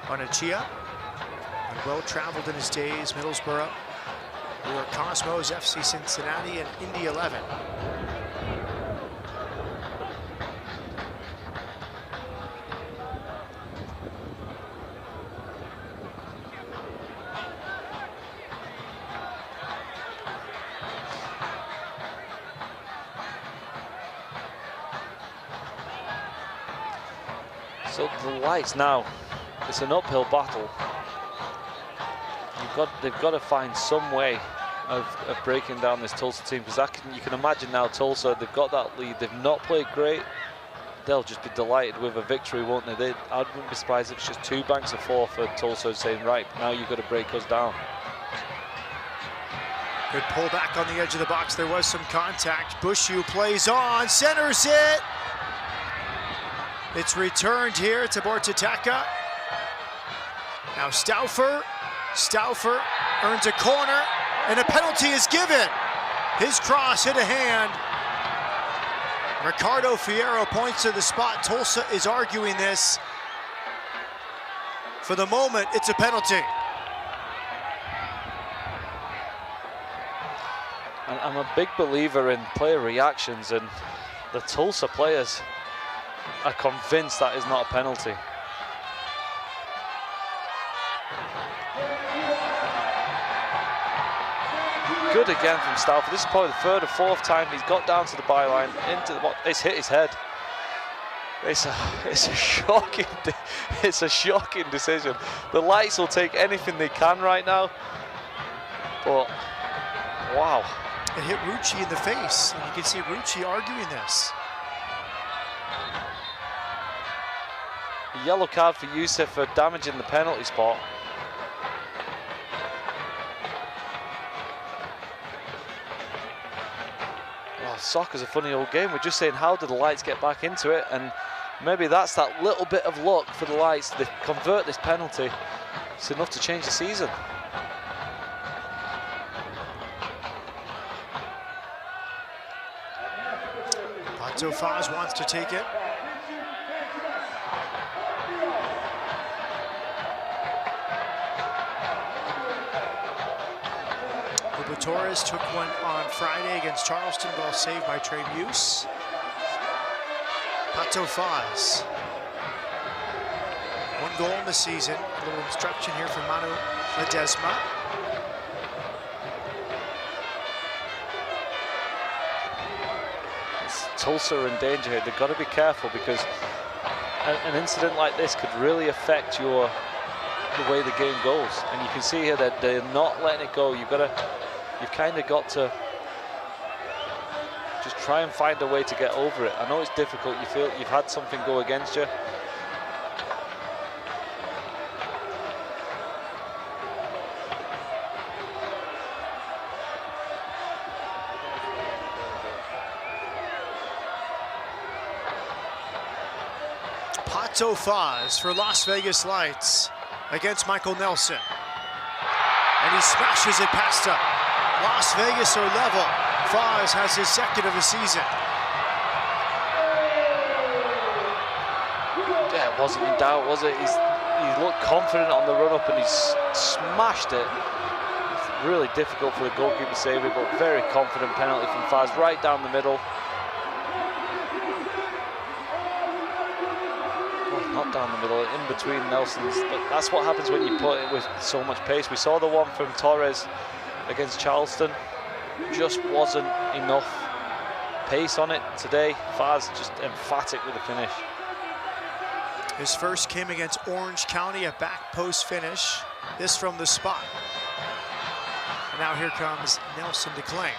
Speaker 1: Barnechea. Well-traveled in his days, Middlesbrough. New York Cosmos, FC Cincinnati, and Indy 11.
Speaker 7: So the Lights now, it's an uphill battle. They've got to find some way of breaking down this Tulsa team, because you can imagine now Tulsa, they've got that lead, they've not played great. They'll just be delighted with a victory, won't they? I wouldn't be surprised if it's just 2 banks of 4 for Tulsa saying, right, now you've got to break us down.
Speaker 1: Good pull back on the edge of the box. There was some contact. Bushu plays on, centers it. It's returned here to Bortateka. Now Stauffer earns a corner, and a penalty is given. His cross hit a hand. Ricardo Fierro points to the spot. Tulsa is arguing this. For the moment, it's a penalty.
Speaker 7: I'm a big believer in player reactions, and the Tulsa players are convinced that is not a penalty. Good again from Stauffer. This is probably the 3rd or 4th time he's got down to the byline, into the box. It's hit his head. It's a shocking decision. The Lights will take anything they can right now, but wow.
Speaker 1: It hit Rucci in the face, and you can see Rucci arguing this.
Speaker 7: A yellow card for Youssef for damaging the penalty spot. Oh, soccer's a funny old game. We're just saying, how do the Lights get back into it? And maybe that's that little bit of luck for the Lights. They convert this penalty. It's enough to change the season.
Speaker 1: Pato Faz wants to take it. Torres took one on Friday against Charleston, well saved by Trey Muse. Pato Faz. 1 goal in the season. A little instruction here from Manu Ledesma.
Speaker 7: Tulsa are in danger here. They've got to be careful, because an incident like this could really affect the way the game goes. And you can see here that they're not letting it go. You've kind of got to just try and find a way to get over it. I know it's difficult. You feel you've had something go against you.
Speaker 1: Pato Faz for Las Vegas Lights against Michael Nelson. And he smashes it past him. Las Vegas are level. Faz has his 2nd of the season.
Speaker 7: Yeah, it wasn't in doubt, was it? He looked confident on the run-up, and he's smashed it. It's really difficult for the goalkeeper to save it, but very confident penalty from Faz, right down the middle. Well, not down the middle, in between Nelson's. But that's what happens when you put it with so much pace. We saw the one from Torres against Charleston. Just wasn't enough pace on it today. Faz just emphatic with the finish.
Speaker 1: His first came against Orange County, a back post finish. This from the spot. And now here comes Nelson to claim.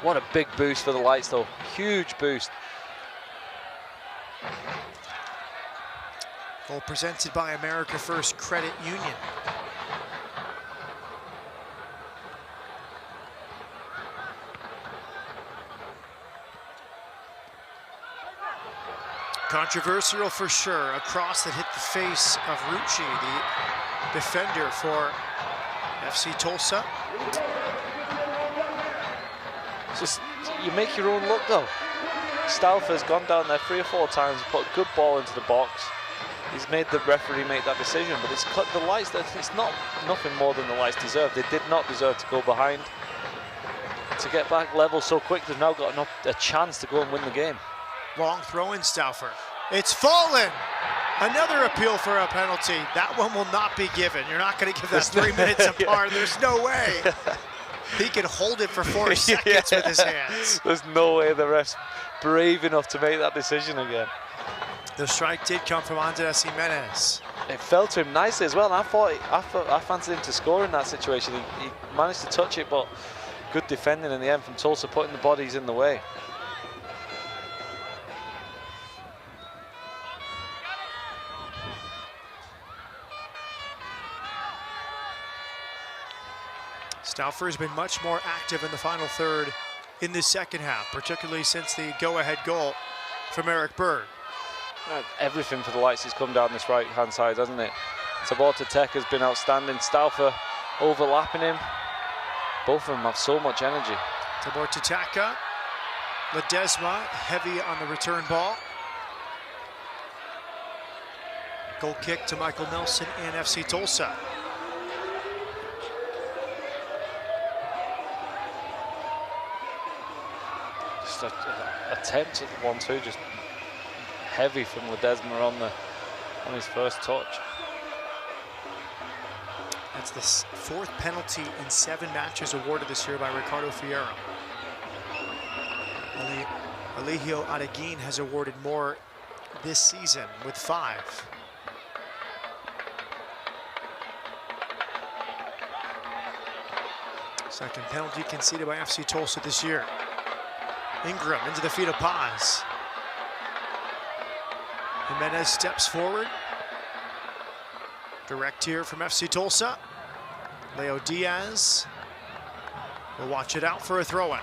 Speaker 7: What a big boost for the Lights, though. Huge boost.
Speaker 1: Goal presented by America First Credit Union. Controversial for sure. A cross that hit the face of Rucci, the defender for FC Tulsa.
Speaker 7: Just, you make your own luck, though. Stauffer's gone down there 3 or 4 times, put a good ball into the box. He's made the referee make that decision, but it's cut the lights. It's not nothing more than the lights deserve. They did not deserve to go behind. To get back level so quick, they've now got a chance to go and win the game.
Speaker 1: Long throw in, Stauffer. It's fallen. Another appeal for a penalty. That one will not be given. You're not going to give that 3 minutes apart. There's no way. He can hold it for 4 seconds with his hands.
Speaker 7: There's no way the ref's brave enough to make that decision again.
Speaker 1: The strike did come from Andres Jimenez.
Speaker 7: It fell to him nicely as well, and I fancied him to score in that situation. He managed to touch it, but good defending in the end from Tulsa, putting the bodies in the way.
Speaker 1: Stauffer has been much more active in the final third in the second half, particularly since the go-ahead goal from Eric Bird.
Speaker 7: Everything for the lights has come down this right-hand side, hasn't it? Tabata Tech has been outstanding. Stauffer overlapping him. Both of them have so much energy.
Speaker 1: Tabata Tech, Ledesma heavy on the return ball. Goal kick to Michael Nelson and FC Tulsa.
Speaker 7: Just an attempt at the 1-2, just heavy from Ledesma on his first touch.
Speaker 1: That's the 4th penalty in 7 matches awarded this year by Ricardo Fierro. Eligio Adeguin has awarded more this season with 5. Second penalty conceded by FC Tulsa this year. Ingram into the feet of Paz. Jimenez steps forward. Direct here from FC Tulsa. Leo Diaz will watch it out for a throw-in.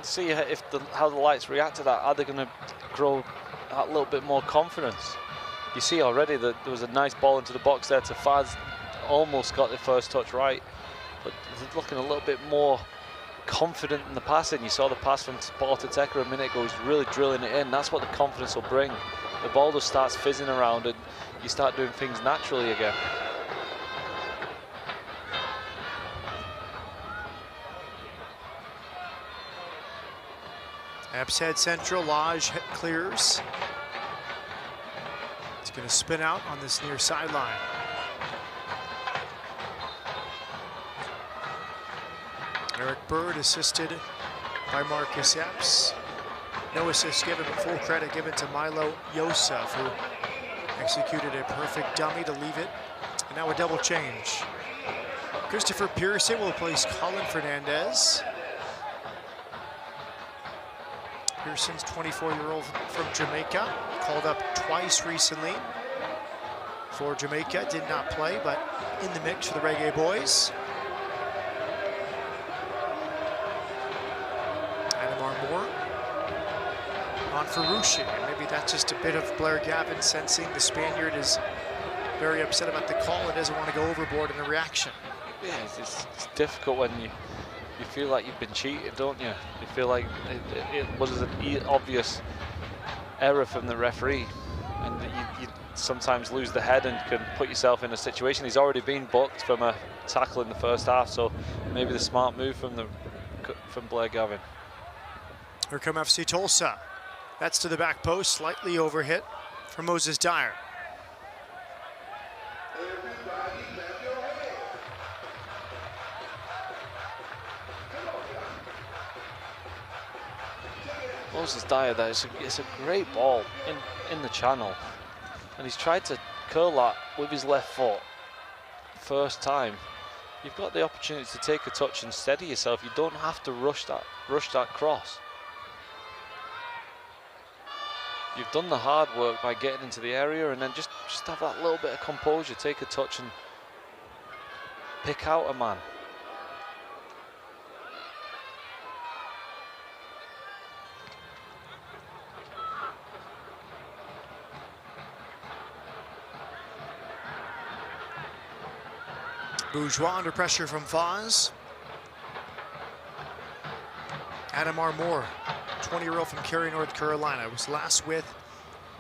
Speaker 7: See how the lights react to that. Are they going to grow a little bit more confidence? You see already that there was a nice ball into the box there to Faz. Almost got the first touch right, but looking a little bit more confident in the passing. You saw the pass from Tabata Tech a minute ago. He's really drilling it in. That's what the confidence will bring. The ball just starts fizzing around and you start doing things naturally again.
Speaker 1: Epps head central, Lodge clears. It's going to spin out on this near sideline. Eric Bird assisted by Marcus Epps. No assist given, but full credit given to Milo Yosef, who executed a perfect dummy to leave it. And now a double change. Christopher Pearson will replace Colin Fernandez. Pearson's 24-year-old from Jamaica, called up twice recently for Jamaica. Did not play, but in the mix for the Reggae Boys. Moore on Ferrucci, and maybe that's just a bit of Blair Gavin sensing the Spaniard is very upset about the call and doesn't want to go overboard in the reaction.
Speaker 7: Yeah, it's difficult when you feel like you've been cheated, don't you? You feel like it was an obvious error from the referee, and you sometimes lose the head and can put yourself in a situation. He's already been booked from a tackle in the first half, so maybe the smart move from Blair Gavin.
Speaker 1: Here come FC Tulsa. That's to the back post, slightly overhit from Moses Dyer.
Speaker 7: Moses Dyer there, it's a great ball in the channel. And he's tried to curl that with his left foot. First time. You've got the opportunity to take a touch and steady yourself. You don't have to rush that cross. You've done the hard work by getting into the area, and then just have that little bit of composure, take a touch and pick out a man.
Speaker 1: Bourgeois under pressure from Foz. Adamar Moore 20-year-old from Cary, North Carolina. Was last with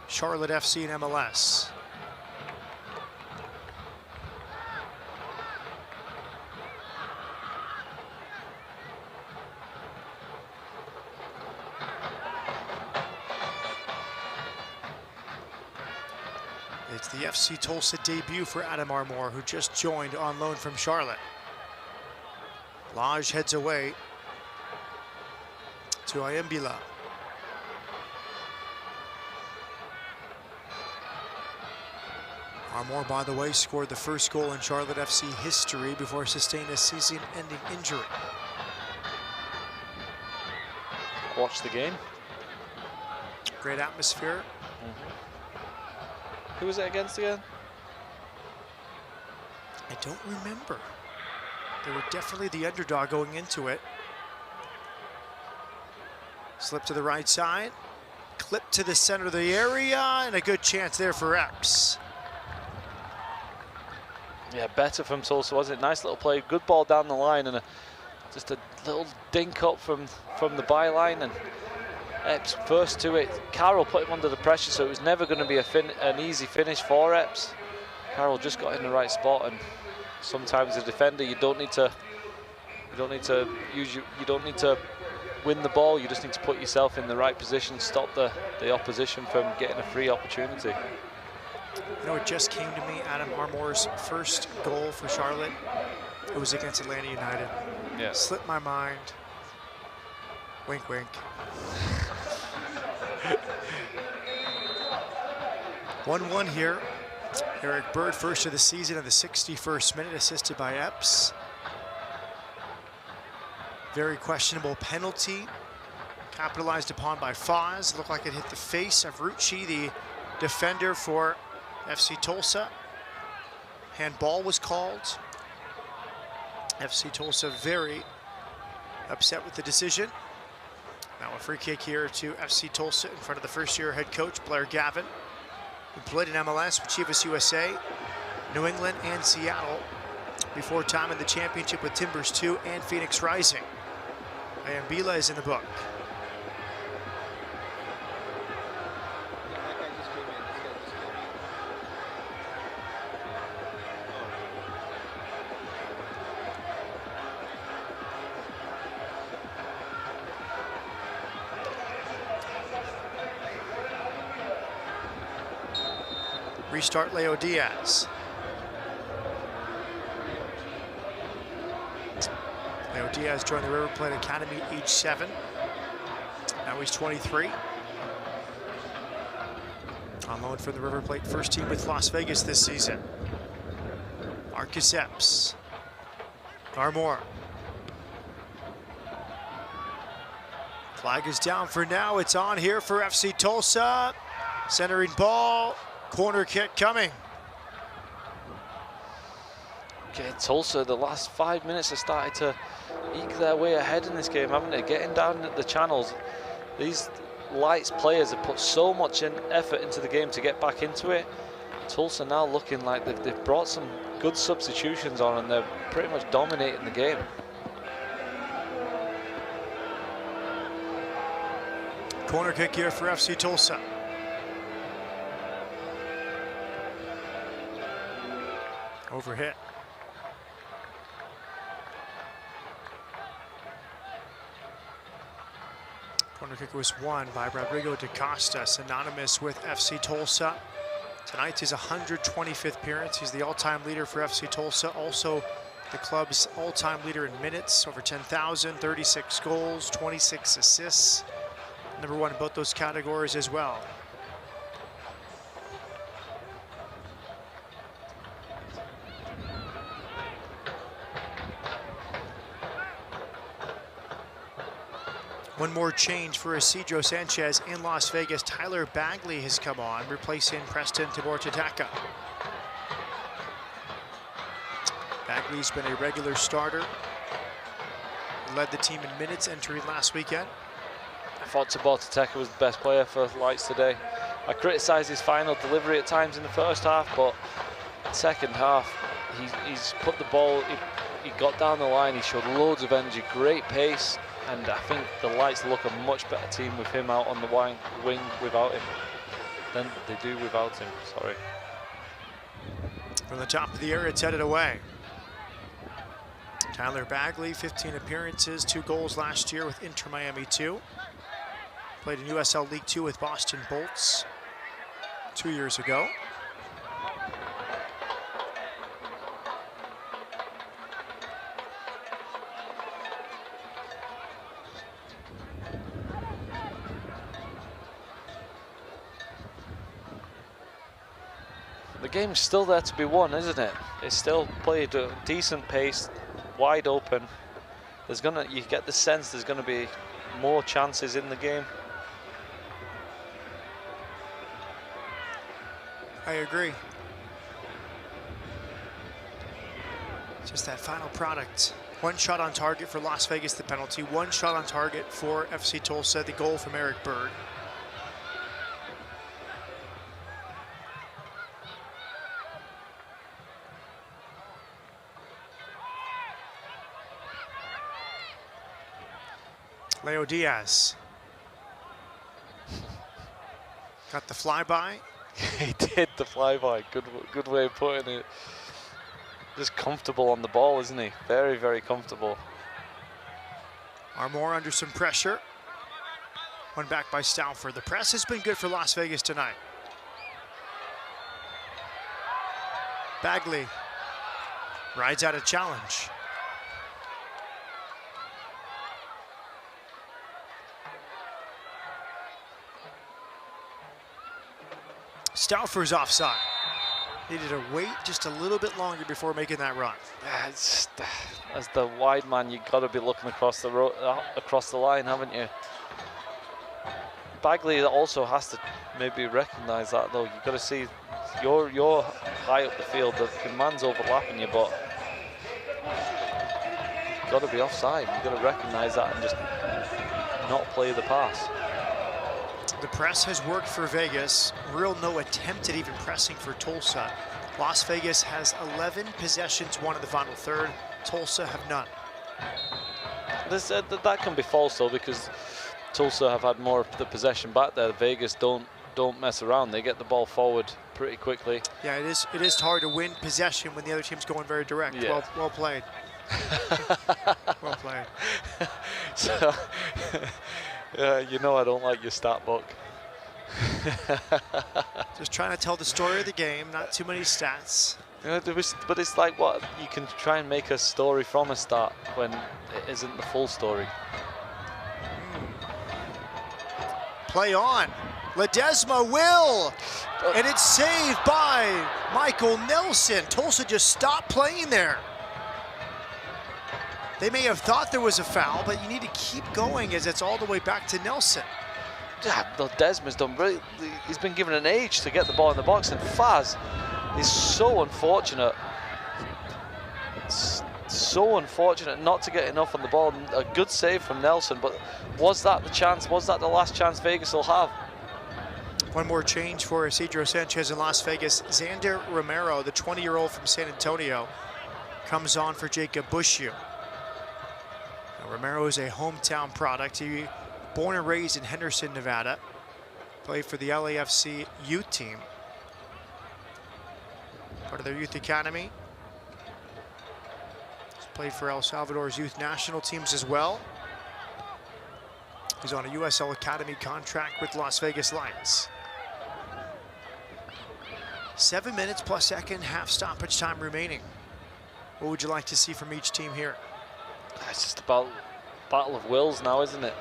Speaker 1: Charlotte FC in MLS. It's the FC Tulsa debut for Adam Armour, who just joined on loan from Charlotte. Lodge heads away to Ayembila. Armour, by the way, scored the first goal in Charlotte FC history before sustaining a season-ending injury.
Speaker 7: Watch the game.
Speaker 1: Great atmosphere.
Speaker 7: Who was it against again?
Speaker 1: I don't remember. They were definitely the underdog going into it. Slip to the right side. Clip to the center of the area, and a good chance there for Epps.
Speaker 7: Yeah, better from Tulsa, wasn't it? Nice little play, good ball down the line, and just a little dink up from the byline, and Epps first to it. Carroll put him under the pressure, so it was never going to be an easy finish for Epps. Carroll just got in the right spot, and sometimes as a defender, you don't need to win the ball. You just need to put yourself in the right position, stop the opposition from getting a free opportunity.
Speaker 1: You know, it just came to me, Adam Armour's first goal for Charlotte. It was against Atlanta United.
Speaker 7: Yeah.
Speaker 1: Slipped my mind. Wink, wink. 1-1 here. Eric Bird, first of the season in the 61st minute, assisted by Epps. Very questionable penalty. Capitalized upon by Foz. Looked like it hit the face of Rucci, the defender for FC Tulsa. Handball was called. FC Tulsa very upset with the decision. Now a free kick here to FC Tulsa in front of the first-year head coach, Blair Gavin, who played in MLS with Chivas USA, New England, and Seattle before time in the championship with Timbers 2 and Phoenix Rising. Ayembila is in the book. Restart Leo Diaz. Leo Diaz joined the River Plate Academy age 7. Now he's 23. On loan from the River Plate first team with Las Vegas this season. Marcus Epps. Armour. Flag is down for now. It's on here for FC Tulsa. Centering ball. Corner kick coming.
Speaker 7: Okay, Tulsa, the last 5 minutes have started to eke their way ahead in this game, haven't they? Getting down the channels. These Lights players have put so much effort into the game to get back into it. Tulsa now looking like they've brought some good substitutions on, and they're pretty much dominating the game.
Speaker 1: Corner kick here for FC Tulsa. Overhit. Corner kick was won by Rodrigo da Costa, synonymous with FC Tulsa. Tonight's his 125th appearance. He's the all-time leader for FC Tulsa, also the club's all-time leader in minutes, over 10,000, 36 goals, 26 assists. Number one in both those categories as well. One more change for Isidro Sanchez in Las Vegas. Tyler Bagley has come on, replacing Preston Tibor-Tataka. Bagley's been a regular starter. He led the team in minutes entering last weekend.
Speaker 7: I thought Tibor-Tataka was the best player for Lights today. I criticised his final delivery at times in the first half, but second half, he's put the ball, he got down the line, he showed loads of energy, great pace. And I think the Lights look a much better team with him out on the wing without him than they do without him, sorry.
Speaker 1: From the top of the area, it's headed away. Tyler Bagley, 15 appearances, 2 goals last year with Inter Miami 2. Played in USL League 2 with Boston Bolts 2 years ago.
Speaker 7: The game's still there to be won, isn't it? It's still played at a decent pace, wide open. You get the sense there's gonna be more chances in the game.
Speaker 1: I agree. Just that final product. 1 shot on target for Las Vegas, the penalty. 1 shot on target for FC Tulsa, the goal from Eric Bird. Leo Diaz. Got the flyby.
Speaker 7: He did the flyby. Good way of putting it. Just comfortable on the ball, isn't he? Very, very comfortable.
Speaker 1: Armour under some pressure. One back by Stauffer. The press has been good for Las Vegas tonight. Bagley rides out a challenge. Stauffer's offside. Needed to wait just a little bit longer before making that run.
Speaker 7: As the wide man, you've got to be looking across the line, haven't you? Bagley also has to maybe recognise that, though. You've got to see you're high up the field. The man's overlapping you, but you've got to be offside. You've got to recognise that and just not play the pass.
Speaker 1: The press has worked for Vegas. Real no attempt at even pressing for Tulsa. Las Vegas has 11 possessions, 1 in the final third. Tulsa have none.
Speaker 7: That can be false, though, because Tulsa have had more of the possession back there. Vegas don't mess around. They get the ball forward pretty quickly.
Speaker 1: Yeah, it is hard to win possession when the other team's going very direct.
Speaker 7: Yeah.
Speaker 1: Well played. Well played.
Speaker 7: So, you know I don't like your stat book.
Speaker 1: Just trying to tell the story of the game, not too many stats.
Speaker 7: But it's like what you can try and make a story from a stat when it isn't the full story.
Speaker 1: Play on. Ledesma will, and it's saved by Michael Nelson. Tulsa just stopped playing there. They may have thought there was a foul, but you need to keep going as it's all the way back to Nelson.
Speaker 7: Yeah, Ledesma's done really. He's been given an age to get the ball in the box, and Faz is so unfortunate. So unfortunate not to get enough on the ball. A good save from Nelson, but was that the chance? Was that the last chance Vegas will have?
Speaker 1: One more change for Isidro Sanchez in Las Vegas. Xander Romero, the 20-year-old from San Antonio, comes on for Jacob Bushu. Now, Romero is a hometown product. He born and raised in Henderson, Nevada. Played for the LAFC youth team. Part of their youth academy. He's played for El Salvador's youth national teams as well. He's on a USL Academy contract with Las Vegas Lights. 7 minutes plus second half stoppage time remaining. What would you like to see from each team here?
Speaker 7: It's just about battle of wills now, isn't it?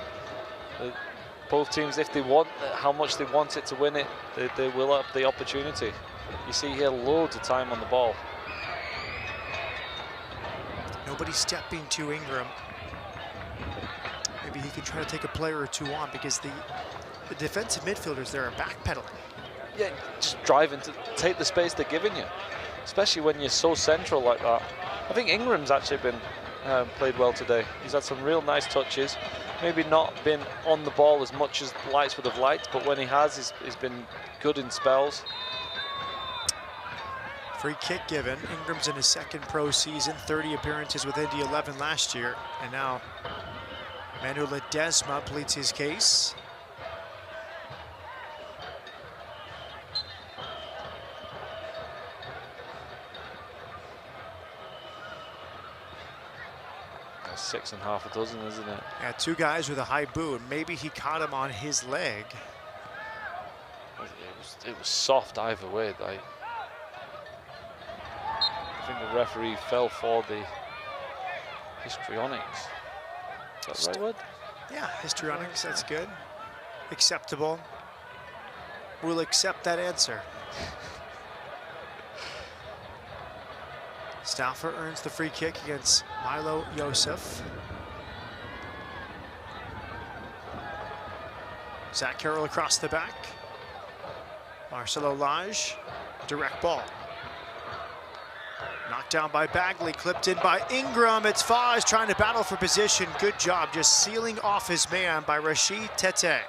Speaker 7: Both teams, if they want, how much they want it to win it, they will have the opportunity. You see here loads of time on the ball.
Speaker 1: Nobody stepping to Ingram. Maybe he can try to take a player or two on because the defensive midfielders there are backpedaling.
Speaker 7: Yeah, just driving to take the space they're giving you, especially when you're so central like that. I think Ingram's actually been played well today. He's had some real nice touches. Maybe not been on the ball as much as Lights would have liked, but when he has, he's been good in spells.
Speaker 1: Free kick given. Ingram's in his second pro season, 30 appearances with Indy 11 last year, and now Manu Ledesma pleads his case.
Speaker 7: That's 6.5 dozen, isn't it?
Speaker 1: Yeah, two guys with a high boot. Maybe he caught him on his leg.
Speaker 7: It was soft either way. I think the referee fell for the histrionics. Is that the right word?
Speaker 1: Yeah, histrionics, that's good. Acceptable. We'll accept that answer. Stauffer earns the free kick against Milo Yosef. Zach Carroll across the back. Marcelo Lage, direct ball. Knocked down by Bagley, clipped in by Ingram. It's Foz trying to battle for position. Good job just sealing off his man by Rashid Tete.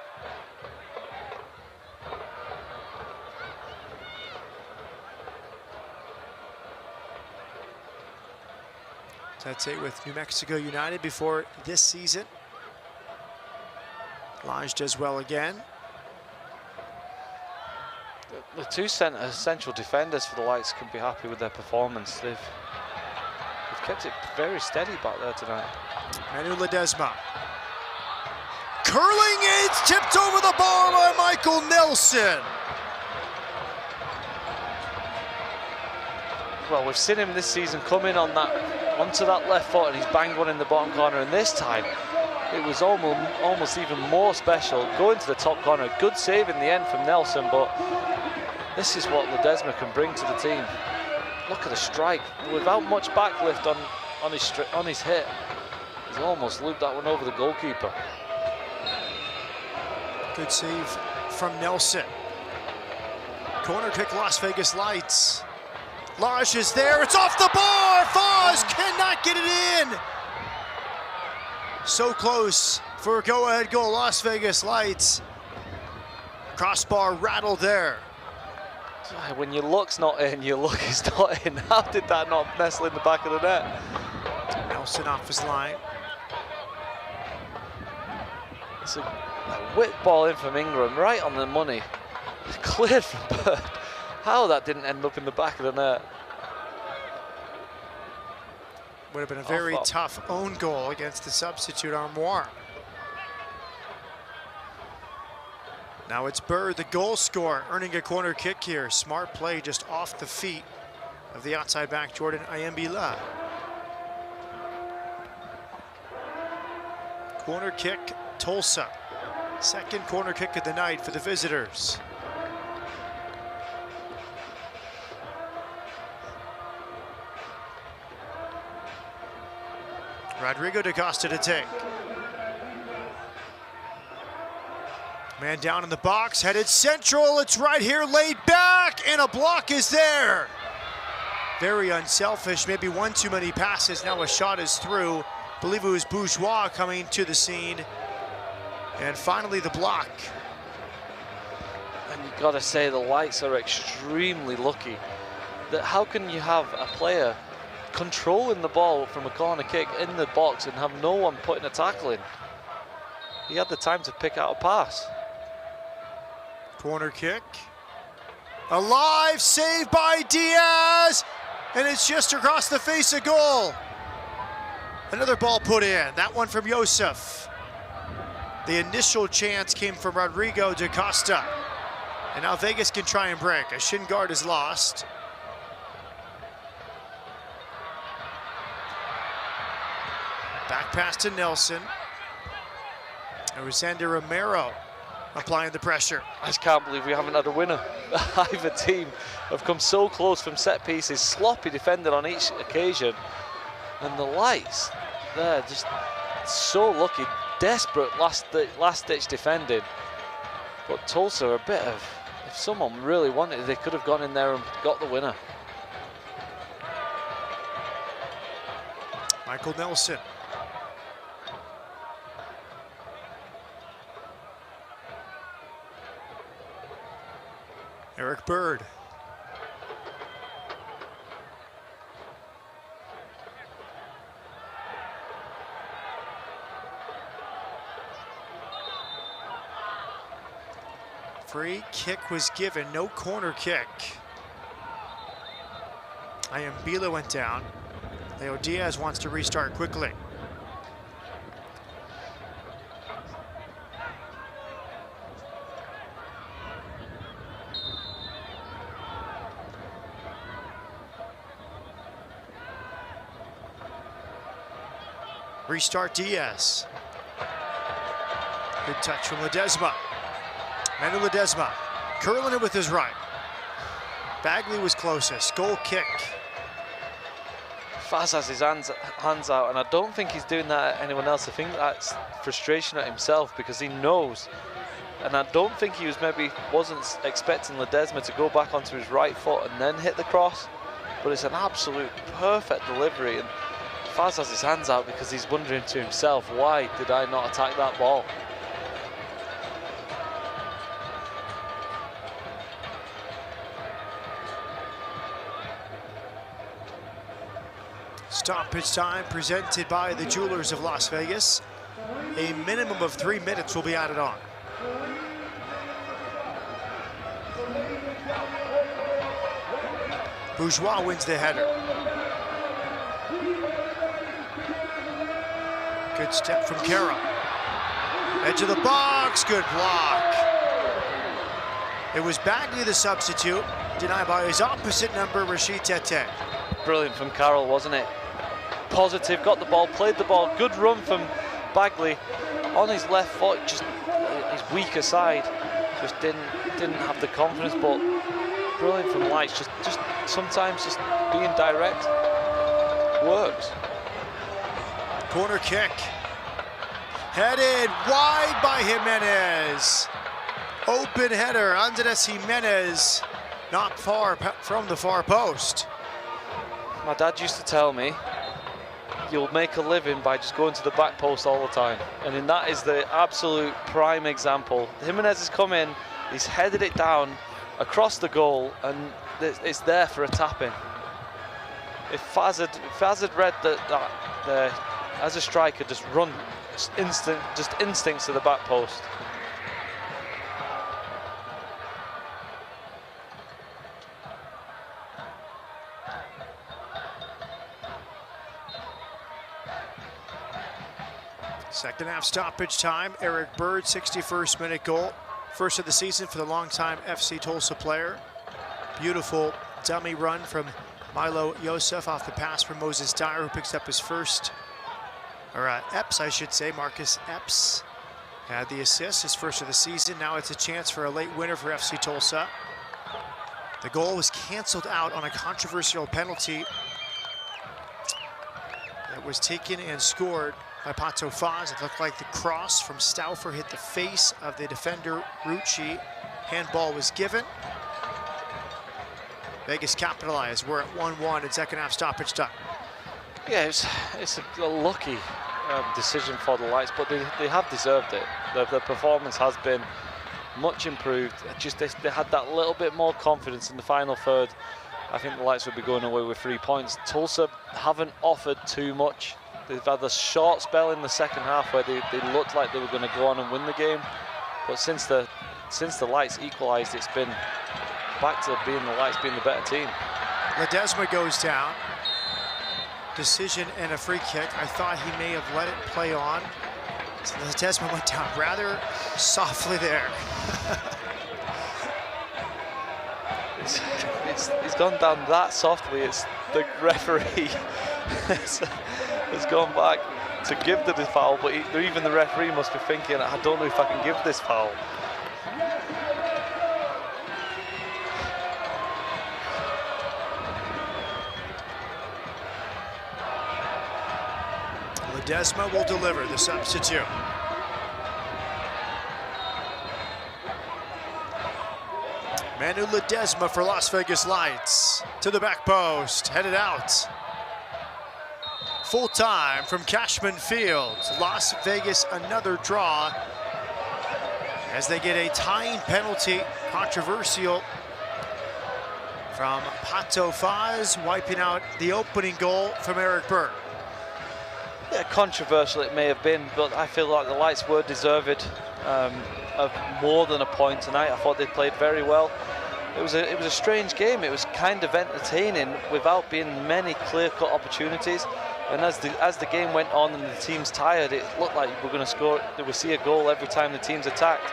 Speaker 1: Tete with New Mexico United before this season. Lage does well again.
Speaker 7: The two central defenders for the Lights can be happy with their performance. They've kept it very steady back there tonight.
Speaker 1: Manu Ledesma. Curling, it's tipped over the bar by Michael Nelson.
Speaker 7: Well, we've seen him this season come in on onto that left foot, and he's banged one in the bottom corner, and this time it was almost even more special. Going to the top corner, good save in the end from Nelson, but this is what Ledesma can bring to the team. Look at the strike, without much backlift on his hit. He's almost looped that one over the goalkeeper.
Speaker 1: Good save from Nelson. Corner kick, Las Vegas Lights. Lage is there, it's off the bar! Foz cannot get it in! So close for a go-ahead goal, Las Vegas Lights. Crossbar rattled there.
Speaker 7: When your luck's not in, your luck is not in. How did that not nestle in the back of the net?
Speaker 1: Nelson off his line.
Speaker 7: It's a whip ball in from Ingram, right on the money. It's cleared from Bird. How that didn't end up in the back of the net.
Speaker 1: Would have been a very tough own goal against the substitute Armoire. Now it's Bird, the goal scorer, earning a corner kick here. Smart play just off the feet of the outside back, Jordan Ayembila. Corner kick, Tulsa. Second corner kick of the night for the visitors. Rodrigo da Costa to take. Man down in the box, headed central, it's right here, laid back, and a block is there. Very unselfish, maybe one too many passes, now a shot is through. I believe it was Bourgeois coming to the scene. And finally the block.
Speaker 7: And you've got to say the Lights are extremely lucky. That how can you have a player controlling the ball from a corner kick in the box and have no one putting a tackle in? He had the time to pick out a pass.
Speaker 1: Corner kick. Alive, saved by Diaz, and it's just across the face of goal. Another ball put in, that one from Yosef. The initial chance came from Rodrigo da Costa. And now Vegas can try and break. A shin guard is lost. Back pass to Nelson. And Rosendo Romero applying the pressure.
Speaker 7: I just can't believe we haven't had a winner. Either team have come so close from set pieces, sloppy defending on each occasion. And the Lights, they're just so lucky, desperate last-ditch defending. But Tulsa are a bit of, if someone really wanted it, they could have gone in there and got the winner.
Speaker 1: Michael Nelson. Eric Bird. Free kick was given, no corner kick. Ayambila went down. Leo Diaz wants to restart quickly. Restart Diaz. Good touch from Ledesma. Manu Ledesma curling it with his right. Bagley was closest. Goal kick.
Speaker 7: Faz has his hands out, and I don't think he's doing that at anyone else. I think that's frustration at himself because he knows. And I don't think he wasn't expecting Ledesma to go back onto his right foot and then hit the cross. But it's an absolute perfect delivery. And Faz has his hands out because he's wondering to himself, why did I not attack that ball?
Speaker 1: Stoppage time presented by the Jewelers of Las Vegas. A minimum of 3 minutes will be added on. Bourgeois wins the header. Good step from Kara. Edge of the box, good block. It was Bagley the substitute, denied by his opposite number, Rashid Tete.
Speaker 7: Brilliant from Carroll, wasn't it? Positive, got the ball, played the ball, good run from Bagley on his left foot, just his weaker side, just didn't have the confidence, but brilliant from Lights, just sometimes just being direct works.
Speaker 1: Corner kick, headed wide by Jimenez. Open header, Andres Jimenez, not far from the far post.
Speaker 7: My dad used to tell me, you'll make a living by just going to the back post all the time. And then that is the absolute prime example. Jimenez has come in, he's headed it down across the goal, and it's there for a tap-in. If Faz had read that as a striker, just run, instincts to the back post.
Speaker 1: Second half stoppage time. Eric Bird, 61st minute goal. First of the season for the longtime FC Tulsa player. Beautiful dummy run from Milo Yosef off the pass from Moses Dyer, who picks up his first, or Epps, I should say. Marcus Epps had the assist, his first of the season. Now it's a chance for a late winner for FC Tulsa. The goal was canceled out on a controversial penalty that was taken and scored by Pato Faz. It looked like the cross from Stauffer hit the face of the defender, Rucci. Handball was given. Vegas capitalized. We're at 1-1 in second half stoppage time.
Speaker 7: Yeah, it's a lucky decision for the Lights, but they have deserved it. Their performance has been much improved. Just they had that little bit more confidence in the final third. I think the Lights would be going away with 3 points. Tulsa haven't offered too much. They've had a short spell in the second half where they looked like they were going to go on and win the game, but since the Lights equalised, it's been back to being the Lights being the better team.
Speaker 1: Ledesma goes down. Decision and a free kick. I thought he may have let it play on. So Ledesma went down rather softly there.
Speaker 7: It's gone down that softly. It's the referee has gone back to give the foul, but even the referee must be thinking, I don't know if I can give this foul.
Speaker 1: Ledesma will deliver, the substitute. Manu Ledesma for Las Vegas Lights. To the back post, headed out. Full time from Cashman Field. Las Vegas another draw as they get a tying penalty, controversial, from Pato Faz, wiping out the opening goal from Eric Bird.
Speaker 7: Yeah, controversial it may have been, but I feel like the Lights were deserved. of more than a point tonight. I thought they played very well. It was a strange game. It was kind of entertaining without being many clear-cut opportunities. And as the game went on and the team's tired, it looked like we're going to score. We'll see a goal every time the team's attacked.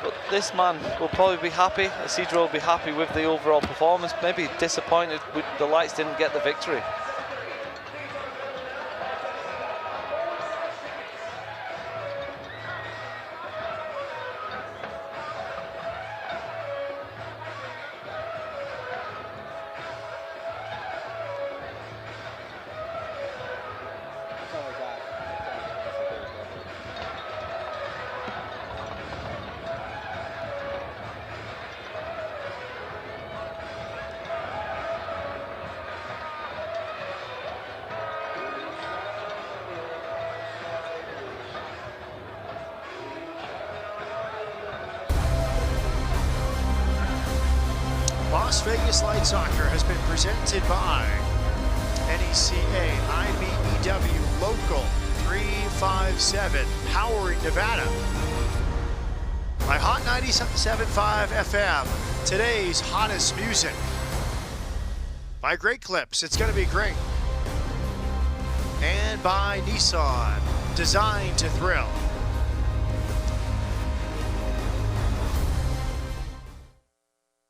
Speaker 7: But this man will probably be happy. Isidro will be happy with the overall performance. Maybe disappointed with the Lights didn't get the victory.
Speaker 1: Las Vegas Light Soccer has been presented by NECA IBEW Local 357, powering Nevada. By Hot 97.5 FM, today's hottest music. By Great Clips, it's going to be great. And by Nissan, designed to thrill.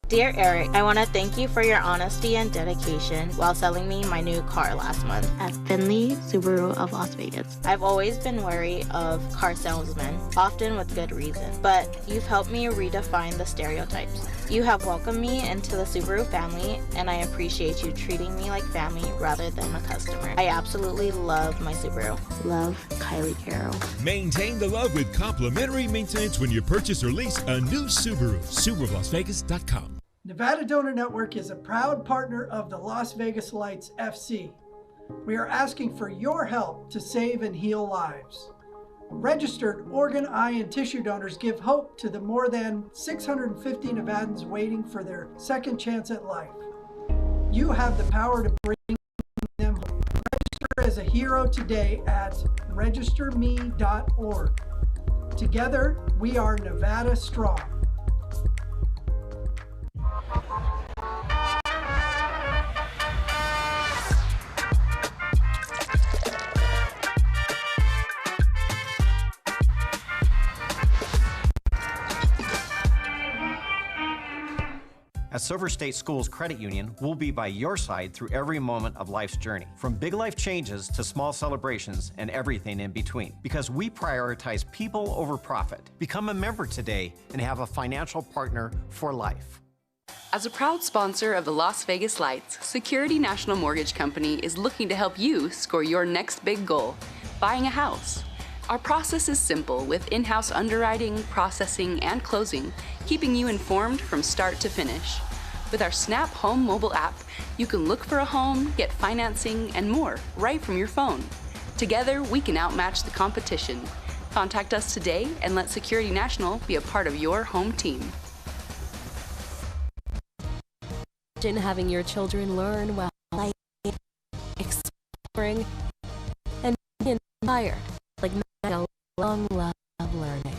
Speaker 19: Dear Eric, I want to thank you for your honesty and dedication while selling me my new car last month at Finley Subaru of Las Vegas. I've always been wary of car salesmen, often with good reason, but you've helped me redefine the stereotypes. You have welcomed me into the Subaru family, and I appreciate you treating me like family rather than a customer. I absolutely love my Subaru. Love, Kylie Carroll.
Speaker 20: Maintain the love with complimentary maintenance when you purchase or lease a new Subaru. SubaruLasVegas.com.
Speaker 21: Nevada Donor Network is a proud partner of the Las Vegas Lights FC. We are asking for your help to save and heal lives. Registered organ, eye, and tissue donors give hope to the more than 650 Nevadans waiting for their second chance at life. You have the power to bring them hope. Register as a hero today at registerme.org. Together, we are Nevada Strong.
Speaker 22: At Silver State Schools Credit Union, we'll be by your side through every moment of life's journey, from big life changes to small celebrations and everything in between, because we prioritize people over profit. Become a member today and have a financial partner for life.
Speaker 23: As a proud sponsor of the Las Vegas Lights, Security National Mortgage Company is looking to help you score your next big goal, buying a house. Our process is simple, with in-house underwriting, processing, and closing, keeping you informed from start to finish. With our Snap Home mobile app, you can look for a home, get financing, and more right from your phone. Together, we can outmatch the competition. Contact us today and let Security National be a part of your home team.
Speaker 24: Imagine having your children learn while playing, exploring, and being inspired, like a long love of learning.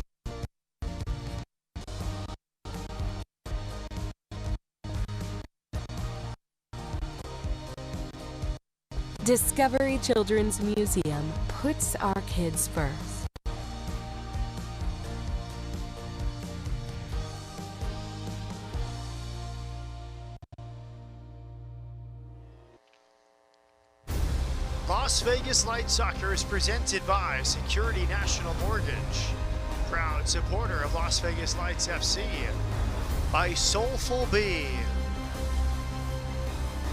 Speaker 24: Discovery Children's Museum puts our kids first.
Speaker 1: Las Vegas Light Soccer is presented by Security National Mortgage, proud supporter of Las Vegas Lights FC, by Soulful Bee,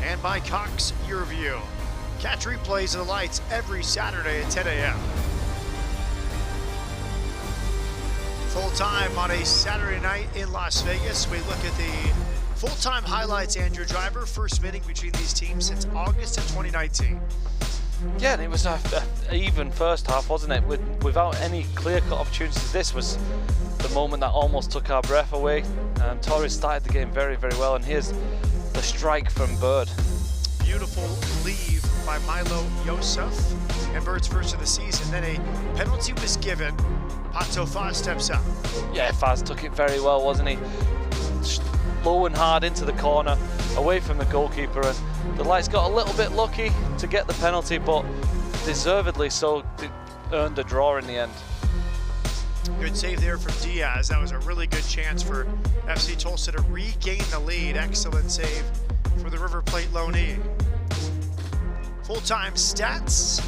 Speaker 1: and by Cox Your View. Catch replays of the Lights every Saturday at 10 a.m. Full-time on a Saturday night in Las Vegas. We look at the full-time highlights, Andrew Driver. First meeting between these teams since August of 2019.
Speaker 7: Yeah, and it was an even first half, wasn't it? Without any clear-cut opportunities. This was the moment that almost took our breath away. Torres started the game very, very well, and here's the strike from Bird.
Speaker 1: Beautiful leave by Milo Yosef, and Bird's first of the season. Then a penalty was given. Pato Faz steps up.
Speaker 7: Yeah, Faz took it very well, wasn't he? Low and hard into the corner, away from the goalkeeper, and the Lights got a little bit lucky to get the penalty, but deservedly so, earned a draw in the end.
Speaker 1: Good save there from Diaz. That was a really good chance for FC Tulsa to regain the lead. Excellent save for the River Plate loanee. Full-time stats,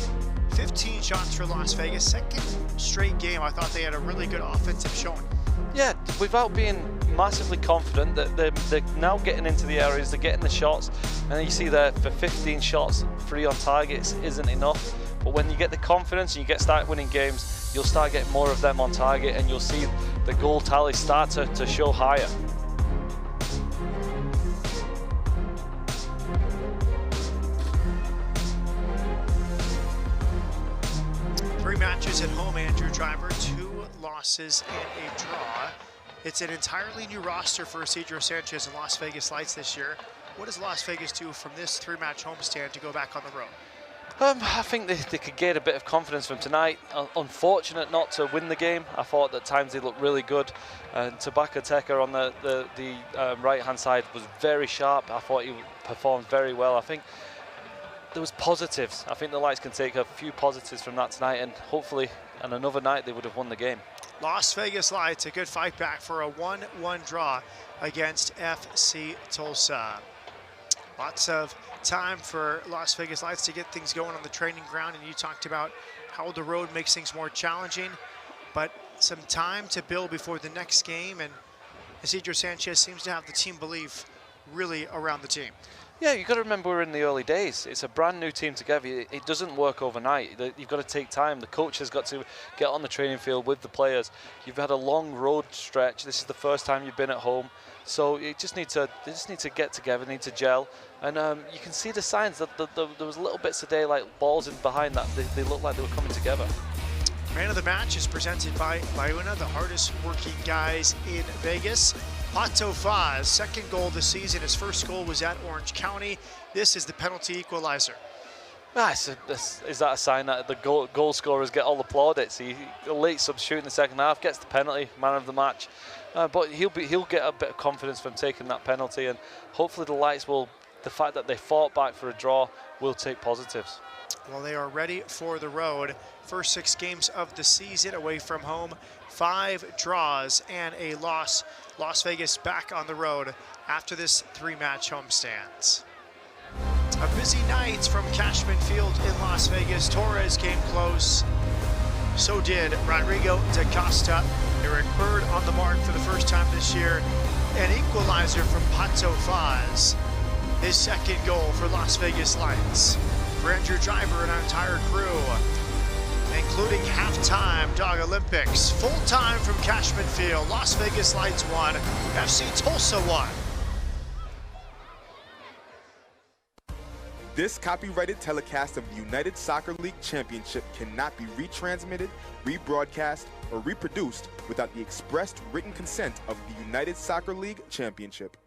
Speaker 1: 15 shots for Las Vegas. Second straight game, I thought they had a really good offensive showing.
Speaker 7: Yeah, without being massively confident, that they're now getting into the areas, they're getting the shots, and then you see there for 15 shots, 3 on targets isn't enough. But when you get the confidence and you start winning games, you'll start getting more of them on target, and you'll see the goal tally start to show higher.
Speaker 1: Three matches at home, Andrew Driver, 2 losses and a draw. It's an entirely new roster for Isidro Sanchez and Las Vegas Lights this year. What does Las Vegas do from this 3-match homestand to go back on the road?
Speaker 7: I think they could get a bit of confidence from tonight. Unfortunate not to win the game. I thought at times they looked really good. And Tabaka Teka on the right-hand side was very sharp. I thought he performed very well. I think there was positives. I think the Lights can take a few positives from that tonight, and hopefully on another night they would have won the game.
Speaker 1: Las Vegas Lights, a good fight back for a 1-1 draw against FC Tulsa. Lots of time for Las Vegas Lights to get things going on the training ground, and you talked about how the road makes things more challenging, but some time to build before the next game, and Isidro Sanchez seems to have the team belief really around the team.
Speaker 7: Yeah, you've got to remember we're in the early days. It's a brand new team together. It doesn't work overnight. You've got to take time. The coach has got to get on the training field with the players. You've had a long road stretch. This is the first time you've been at home. So they just need to get together, need to gel. And you can see the signs that there was little bits today, like balls in behind that. They looked like they were coming together.
Speaker 1: Man of the match is presented by Bayuna, the hardest working guys in Vegas. Pato Faz, second goal this season. His first goal was at Orange County. This is the penalty equalizer.
Speaker 7: Is that a sign that the goal scorers get all the plaudits? He late substitute in the second half, gets the penalty, man of the match. But he'll get a bit of confidence from taking that penalty, and hopefully the Lights will, the fact that they fought back for a draw, will take positives.
Speaker 1: Well, they are ready for the road. First 6 games of the season away from home, 5 draws and a loss. Las Vegas back on the road after this 3-match homestand. A busy night from Cashman Field in Las Vegas. Torres came close. So did Rodrigo da Costa. Eric Bird on the mark for the first time this year. An equalizer from Pato Faz. His second goal for Las Vegas Lights. For Andrew Driver and our entire crew, including halftime Dog Olympics. Full time from Cashman Field. Las Vegas Lights 1, FC Tulsa 1.
Speaker 3: This copyrighted telecast of the United Soccer League Championship cannot be retransmitted, rebroadcast, or reproduced without the expressed written consent of the United Soccer League Championship.